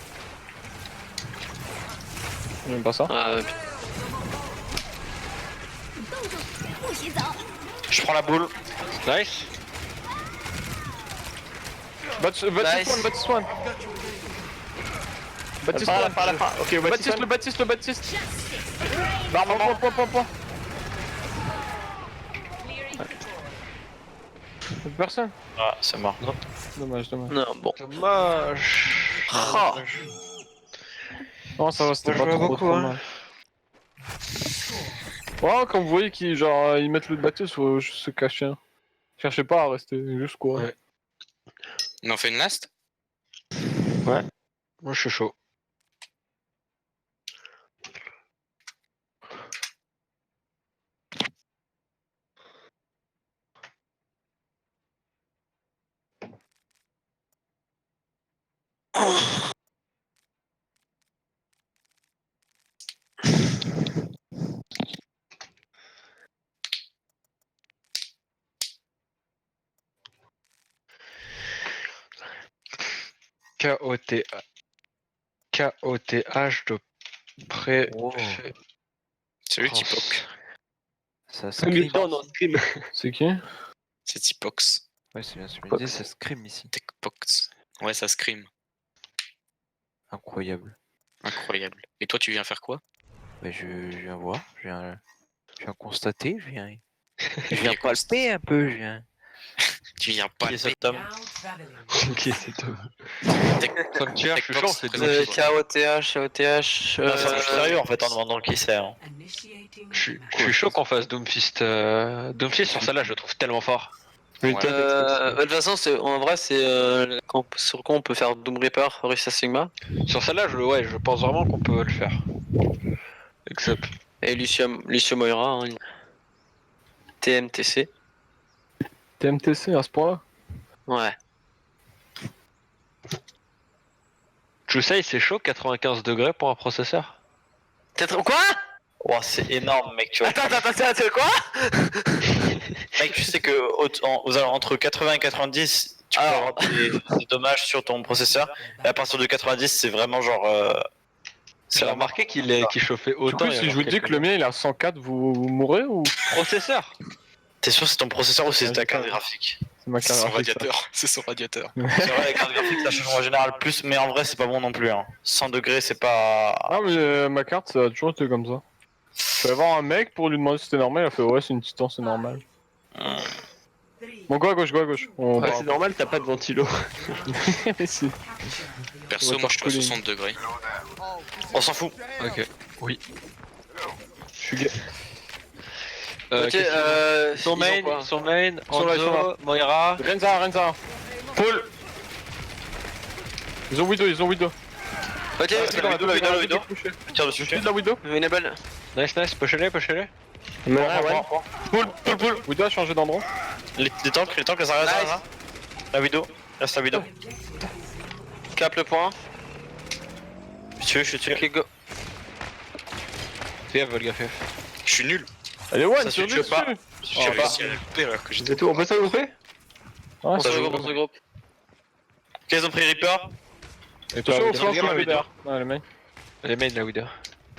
J'aime pas ça. Ah, Je prends la boule. Nice. Baptiste one. Baptiste La one. phare. Ok, Baptiste. Point. Personne. Ah, c'est mort. Dommage. non, bon. Dommage. Ah. Non, ça va, c'était On pas jouait trop beaucoup, hein. mal. Ouais, quand vous voyez qu'ils genre ils mettent le Baptiste, faut juste se cacher. Hein. Cherchez pas à rester juste quoi. Ouais. On en fait une last? Moi, je suis chaud. KOTH de près. C'est lui Tipox. Ça C'est mieux scream. que dans Scream. C'est qui? C'est Tipox. Ouais, c'est bien ce que je me disais, ça scream ici. Techpox. Ouais, ça scream. Incroyable. Incroyable. Et toi, tu viens faire quoi? Bah, je viens voir, je viens constater, je viens viens palper un peu, je viens. Tu viens Qui est pas. cet homme? Now traveling. Ok, c'est homme. Frontier, je suis chaud, c'est KOTH, KOTH. Non, je suis sérieux en fait en demandant qui c'est. Hein. Initiating Je suis chaud qu'on fasse Doomfist. Doomfist sur celle-là, je le trouve tellement fort. De toute façon, en vrai, c'est sur quoi on peut faire Doom Reaper, Rissa Sigma Sur celle-là, je pense vraiment qu'on peut le faire. Except. et Lucio Moira. Hein. TMTC. TMTC à ce point-là? Ouais. Jusei, c'est chaud, 95 degrés pour un processeur. Peut-être quoi? Oh, c'est énorme, mec. Tu vois. Attends, c'est quoi? Mec, tu sais que entre 80 et 90, tu peux avoir des dommages sur ton processeur. Et à partir de 90, c'est vraiment genre. J'ai remarqué qu'il chauffait Du autant. coup, si je vous dis que le mien il est à 104, vous mourrez ou? Processeur. T'es sûr que c'est ton processeur ou c'est ta carte graphique? C'est ma C'est son carte graphique, radiateur. C'est son radiateur. C'est vrai, les cartes graphiques ça change en général plus, mais en vrai, c'est pas bon non plus. Hein. 100 degrés, c'est pas. ça. Ah, mais ma carte ça a toujours été comme ça. Je suis allé voir un mec pour lui demander si c'était normal, il a fait ouais, c'est une Titan, c'est normal. Bon, go à gauche, go à gauche. On Ouais, part. c'est normal, t'as pas de ventilo. Mais si. Perso, moi je suis à 60 degrés. On s'en fout. Ok. Oui. Je suis gay. Ok, Son main, Sont là, ils sont là. Hanzo, Moira. Renza. Paul. Ils ont Widow. Ok, c'est la Widow. Tire dessus. Je suis de la Widow. Winnable. Nice, push-les. Poule. Widow a changé d'endroit. Les tanks, les arrières, Nice. La vidéo. Reste la vidéo. Cap le point. Je suis tué. Ok, go. Fais Volga, fais. Je suis nul. Allez, one, Ça sur se lui tue pas. dessus. J'ai réussi à le couper alors que j'étais. C'est tout, on peut ça louper? Ah, On c'est se regroupe, Ok, ils ont pris Reaper. Et toi, au flanc, Regarde la Widow. Ouais, le mec. Les mains de la Widow.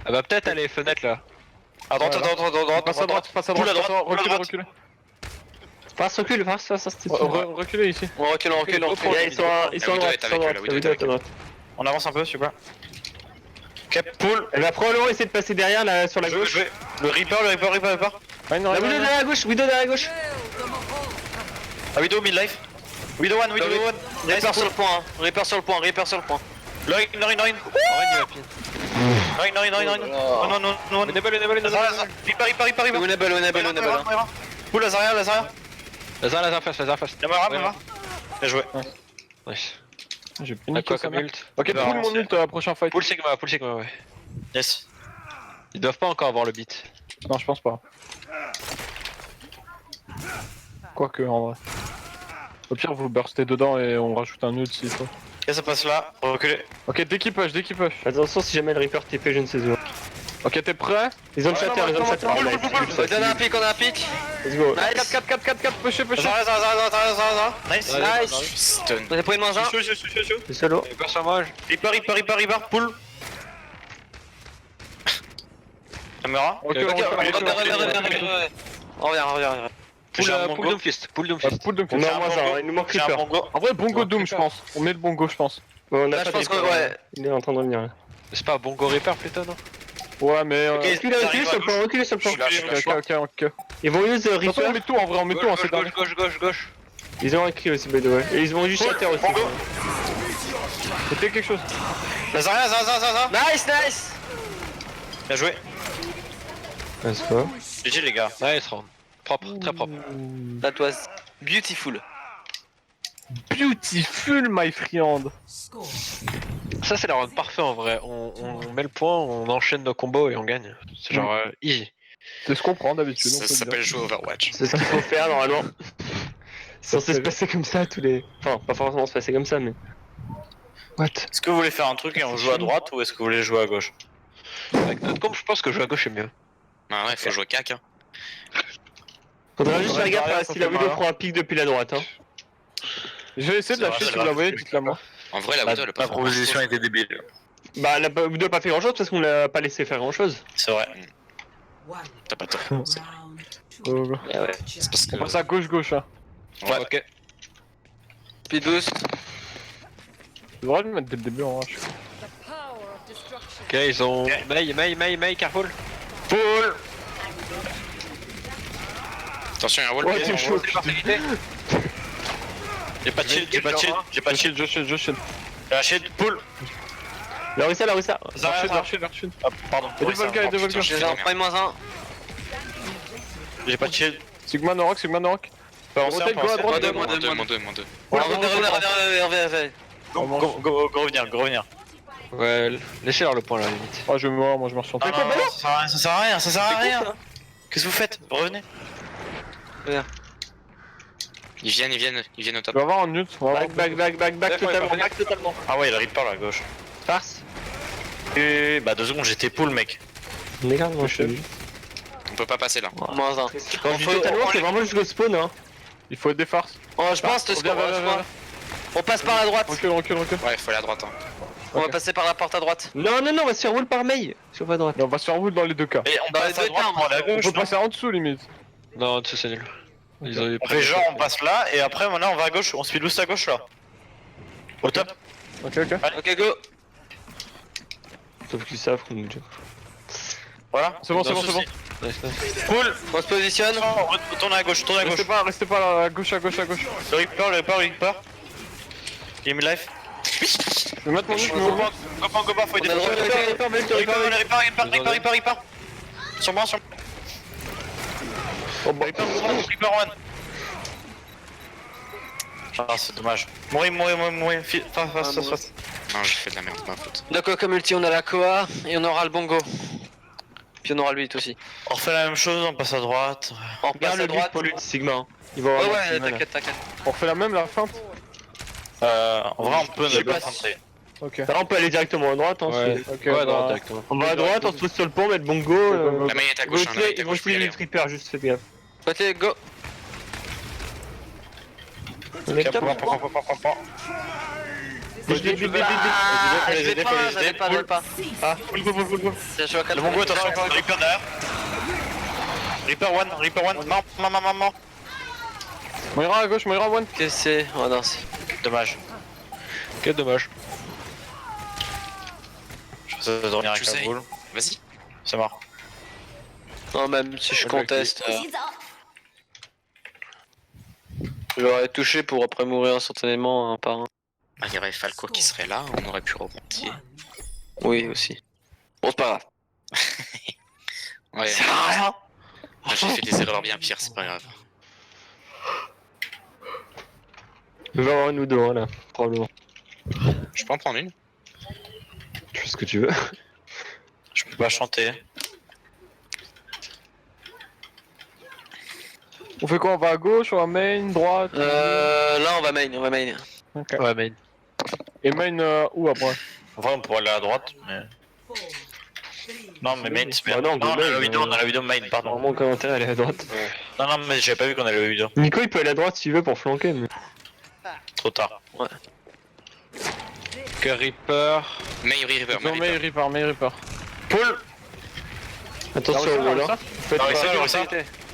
Ah bah peut-être aller fenêtre là. À droite, Passe à droite, Poule à droite, reculez. Recule, c'était Reculez ici. On recule. Ils sont à droite, La Widow est avec à droite. On avance un peu, super. Cap, Poule. Elle va probablement essayer de passer derrière là, sur la gauche. Le Reaper. Ouais, non, La Widow derrière la gauche, La vidéo mid-life. Widow one. Reaper sur le point. Reaper sur le point. Loin. Non. Winnable. Reaper. Winnable. Poule, Lazaria. Lazare fast. Yamara. Bien joué. Nice. J'ai T'as niqué quoi sa comme mère. ult? Ok, pull mon ult à la prochaine fight. Pull Sigma, ouais. Yes. Ils doivent pas encore avoir le beat. Non, je pense pas. Quoique, en vrai. Au pire, vous burstez dedans et on rajoute un ult s'il faut. Ok, ça passe là. Reculez. Ok, dès qu'il push. Attention si jamais le Reaper TP, je ne sais où. Ok, t'es prêt? Ils ont le shatter, ils ont le shatter. On a un pic. Let's go. 4, push. Lazaria. Nice. Nice. Je suis stun. Vous avez pris une main, Jean? C'est solo. Reaper sur moi. Reaper. Poule. Yamara. Ok, On revient. Pull Doomfist. Pull Doom. On a moins un, il nous manque J'ai un Reaper. bongo. En vrai, Bongo Doom, je pense. On met le Bongo, je pense. Ouais, on a Là, pas je pense de Reaper, que ouais. Il est en train de revenir là. C'est pas Bongo Reaper plutôt, non? Ouais, mais. Reculez sur le plan, reculez sur le plan. Je suis là. Ok. Ils vont use De toute façon, Reaper. on met tout en vrai, on met tout en cette Gauche. Ils ont écrit aussi, by the way. Et ils vont juste shatter aussi. C'était quelque chose. Lazaria. Nice. Bien joué. Let's go. GG les gars. Nice round. Propre, très propre. That was beautiful. Beautiful, my friend. Score. Ça c'est la round parfait en vrai. On met le point, on enchaîne nos combos et on gagne. C'est genre easy. C'est ce qu'on prend d'habitude. on Ça peut le s'appelle dire. jouer Overwatch. C'est ce qu'il faut faire normalement. C'est censé se passer comme ça tous les. Enfin, pas forcément se passer comme ça, mais. What? Est-ce que vous voulez faire un truc et on joue à droite ou est-ce que vous voulez jouer à gauche? Avec notre comp, je pense que jouer à gauche est mieux. Ah ouais, faut jouer cac. Hein. Faudra juste faire gaffe derrière, à ça si la fait Widow mal. prend un pic depuis la droite. Hein. Je vais essayer de C'est lâcher vrai, si c'est vous la vrai. voyez, dites-la moi. En vrai, la Widow, elle a pas La fait proposition était débile. Bah la Widow a pas fait grand chose parce qu'on l'a pas laissé faire grand chose. C'est vrai. One. T'as pas tort. Round two. Go, go. Ah ouais. C'est parce que. On passe à gauche, hein. Ouais. Ok. Speed boost. Tu devrais le mettre dès le début en rush. Ok, ils ont. May, careful. Attention, il y a un wall. Ouais, t'es chaud. J'ai pas de shield, j'ai pas de shield, j'ai pas de shield. Je shield. J'ai un shield, pull. La Rissa. L'archide. Ah, pardon. Et des Volga, et des Volga. J'ai un prime -1. J'ai pas de shield. Sigma Norok. Pas ancien, Rotate, pas go à ancien. droite. Moins deux. Ouais, Revenez. Go revenir. Ouais, laissez-leur le point là, à la limite. Ah, je vais mourir, moi je marche sur Ah, toi. non, ça sert à rien. Qu'est-ce que vous faites? Revenez. Ils viennent au top. Tu vas avoir un nut. Back totalement. Ah ouais, il arrive par là à gauche. Farce. Et bah 2 secondes, j'étais pull mec. Regarde, moi je suis. On peut pas passer là. Quand -1. je dis totalement, c'est vraiment jusqu'au spawn. Hein. Il faut être des farces. Oh, je pense, on passe par la droite. Recule. Ouais, faut aller à droite. Hein. On va passer par la porte à droite. Non, on va se faire wall par May. Sur la droite. Mais on va se faire wood dans les deux cas. Et on Dans passe les à deux droite cas, pour aller à On gauche. peut non passer en dessous limite. Non, tu sais, c'est nul. Ils ont On fait genre, on passe là et après maintenant on va à gauche, on speed boost à gauche là. Au top. Ok. Ok, go. Sauf qu'ils savent qu'on nous dit. Voilà. C'est bon. Nice. Pull. On se positionne. Retourne à gauche, tourne à gauche. Restez pas là, à gauche. Le Reaper. Il est mis life. Je vais mettre mon nut, mais au Go pas, faut aider. On a le droit Reaper. Sur moi. Reaper one. Ah, c'est dommage. Mourir. Face. Non, j'ai fait de la merde, ma faute. D'accord, comme ulti, on a la Koa et on aura le Bongo. Puis on aura le 8 aussi. On refait la même chose, on passe à droite. On passe à droite. pour lui, Sigma. Il va Ouais, avoir ouais, Sigma, là. t'inquiète. On refait la même, la feinte. En vrai, on peut Je sais ne pas pas tenter. Ok. Là, on peut aller directement à droite. Hein, Ouais, Ok, ouais, bah, non, directement. On va à droite, on se pose sur le pont, mettre Bongo. Go. La maille est à Ils gauche, hein, la maille est à vont gauche, faut y essayer aller. les trippers, juste faites gaffe. Ok, go. On est top. J'avais pas. Ah, Je suis à 4. Le Mongo, attention, Reaper derrière. Reaper one. Mort. Moira à gauche, Moira one. Que c'est. Oh non, c'est. Dommage. Ok, dommage. Je vais dormir avec Je sais. la boule. Vas-y. C'est mort. Non, même si je conteste. Je l'aurais touché pour après mourir instantanément un par un. Ah, il y aurait Falco qui serait là, on aurait pu remonter. Oui, aussi. Bon, c'est pas grave. Ouais, Ça sert à rien. j'ai fait des erreurs bien pires, c'est pas grave. Il va y avoir une ou deux, hein, là, probablement. Je peux en prendre une? Tu fais ce que tu veux. Je peux pas chanter. On fait quoi? On va à gauche, on va main, droite. Là, on va main. Ok. Ouais, main. Et main où après? En vrai, on pourrait aller à droite, mais. Non, mais main, c'est bien. Ah non, on a main, la vidéo, on a la vidéo main, pardon. Normalement, au commentaire, elle est à droite. Non, mais j'avais pas vu qu'on avait la vidéo. Nico, il peut aller à droite s'il veut pour flanquer, mais. Trop tard. Que Reaper. May Reaper, Non, May Reaper. Pull. Attention au wall, hein. Faites Ah oui, pas- ça, oui, ça.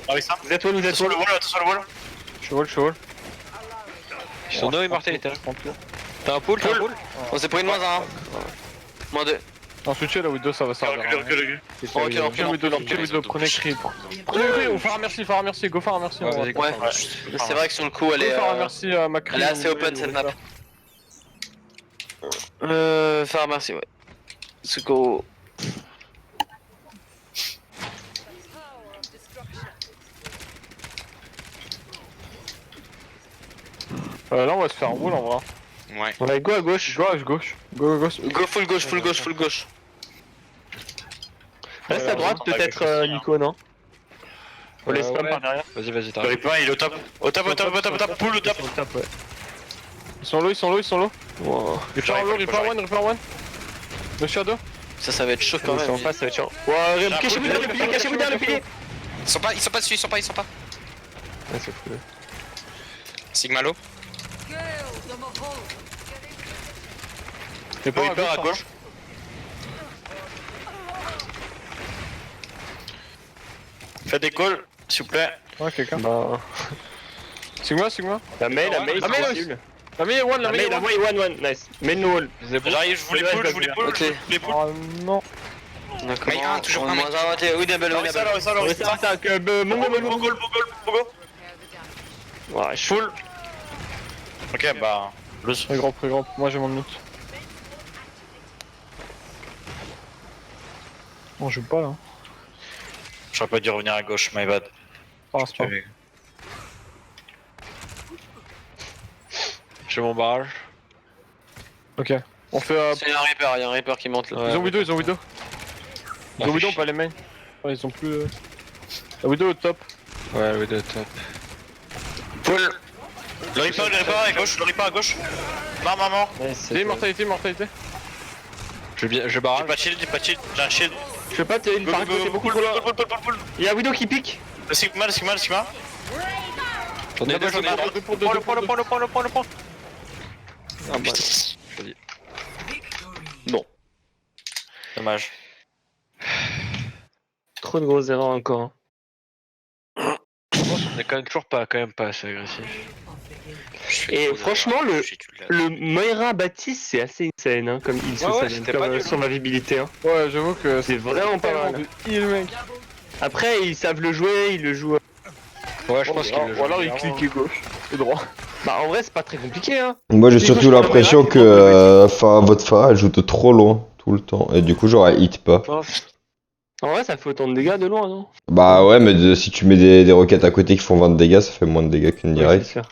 Ah oui, ça. Vous êtes wall, Attention le wall, attention le wall. Je wall. Ils sont no immortalité. T'as un pull? On s'est pris une -1. -2. Non, switcher là, Widow, ça va servir. Recule. Recule, Widow, prenez Creep. Prenez Creep, ou Farah merci, go Farah merci. Ouais, Ouais, c'est vrai que sur le coup, elle est. Farah merci, Macri. Elle est assez open cette map. Faire merci, ouais. Suko. Là, on va se faire wall en vrai. Ouais. On va go à gauche. Gauche. Go full gauche. Reste à droite, peut-être Nico, non? On laisse pas ouais. par derrière. Vas-y, Le t'arrives. Reaper, il est au top. Pull au top. Top, ouais. Ils sont low. Wow. Reaper 1. Le Shadow. Ça va être chaud quand Ils sont en même. face, ça va être chiant. Wow, cachez-vous derrière le pilier, cachez-vous derrière le pilier. Ils sont pas dessus, ils sont pas. Ah, c'est fou. Sigma low. Reaper Reaper à gauche. Faites des calls, s'il vous plaît. Ouais, quelqu'un. Bah. Sigma. La main, La main, c'est La main est one, La main, one, nice. Main no wall. J'arrive, je vous les pull, je vous les pull, Ok. je vous les pull. Oh non. D'accord. Main un, toujours un, Moins un, oui, double. Ça attaque, Mongo. Ouais, chaud. Full. Ok, bah. Loose. Très grand. Moi j'ai mon mute. Non, je joue pas là. J'aurais pas dû revenir à gauche, my bad. Ah, c'est pas. J'ai mon barrage. Ok. On fait. C'est un Reaper qui monte là. Ouais, Ils ont Widow. Ils ont Widow, pas les mains. Ouais, ils ont plus. La Widow au top. Ouais, oui, de top. Full. Le Reaper à gauche, Mort. C'est immortalité. Je barrage. J'ai pas de shield, j'ai un shield. Je peux pas te heal, par contre, c'est beaucoup trop loin. Il y a Widow qui pique. Le Sigma. J'en ai deux. Prends-le. Ah bah. Dommage. Trop de grosses erreurs encore. On est quand même pas assez agressif. Et franchement, le Moira Baptiste, c'est assez insane, hein, comme il se Ouais, savait, c'était comme pas nul, survivabilité. Hein. Ouais, j'avoue que C'est vraiment pas mal. de heal, mec. Après, ils savent le jouer, ils le jouent. Ouais, je pense qu'il le joue. Ou alors il clique gauche et droit. Bah, en vrai, c'est pas très compliqué, hein. Moi j'ai Du surtout coup, je l'impression prends que votre Pharah elle joue de trop loin tout le temps. Et du coup j'aurais hit pas. En vrai, ça fait autant de dégâts de loin, non? Bah ouais mais si tu mets des roquettes à côté qui font 20 de dégâts, ça fait moins de dégâts qu'une Oui, direct. c'est sûr.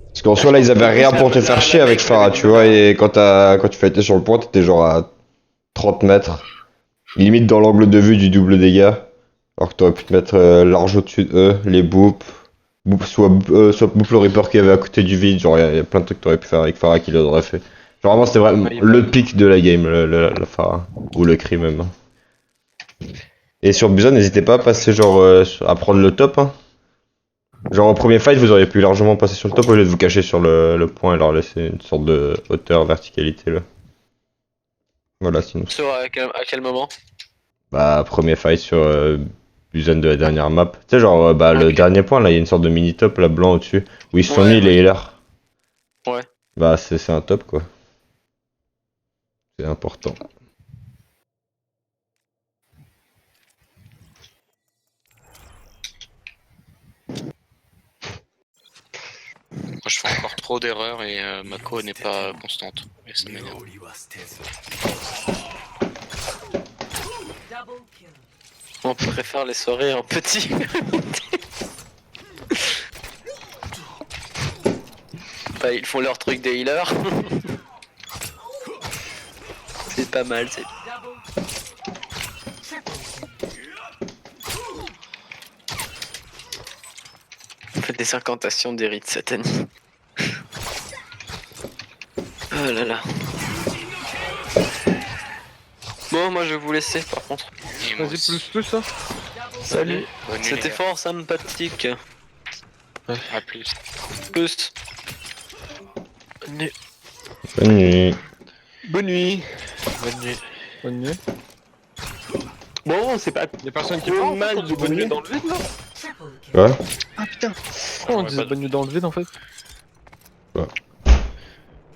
Parce qu'en soi là ils avaient rien pour te faire chier avec Pharah, tu vois, et quand tu fais été sur le point, t'étais genre à 30 mètres. Limite dans l'angle de vue du double dégâts. Alors que t'aurais pu te mettre large au-dessus d'eux, les boops. Soit boop le Reaper qui avait à côté du vide, genre y a plein de trucs que t'aurais pu faire avec Pharah qui l'aurait fait. Genre vraiment c'était vraiment le pic de la game, la Pharah. Ou le cri même. Et sur Buzon, n'hésitez pas à passer genre à prendre le top. Hein. Genre au premier fight, vous auriez pu largement passer sur le top au lieu de vous cacher sur le point et leur laisser une sorte de hauteur, verticalité là. Voilà sinon. Sur à quel moment? Bah premier fight sur Buzon de la dernière map. Tu sais genre le dernier point là, il y a une sorte de mini top là blanc au-dessus. Où ils se sont mis les healers. Ouais. Bah c'est un top quoi. C'est important. Moi, je fais encore trop d'erreurs et ma co n'est pas constante. Et ça m'énerve. On préfère les soirées en petit. Bah, ils font leur truc des healers. C'est pas mal, c'est. On fait des incantations des rites sataniques. Oh là là. Bon, moi je vais vous laisser par contre. Et moi Vas-y, aussi. plus ça. Salut. Bonne nuit, C'était les gars. fort sympathique. À plus. Plus. Bonne nuit. Bonne nuit. Bonne nuit. Bon, c'est pas Y'a personne qui trop parle mal de bonne nuit. dans le vide là. Ouais. Ah putain. Pourquoi on disait bonne nuit dans le vide en fait? Ouais.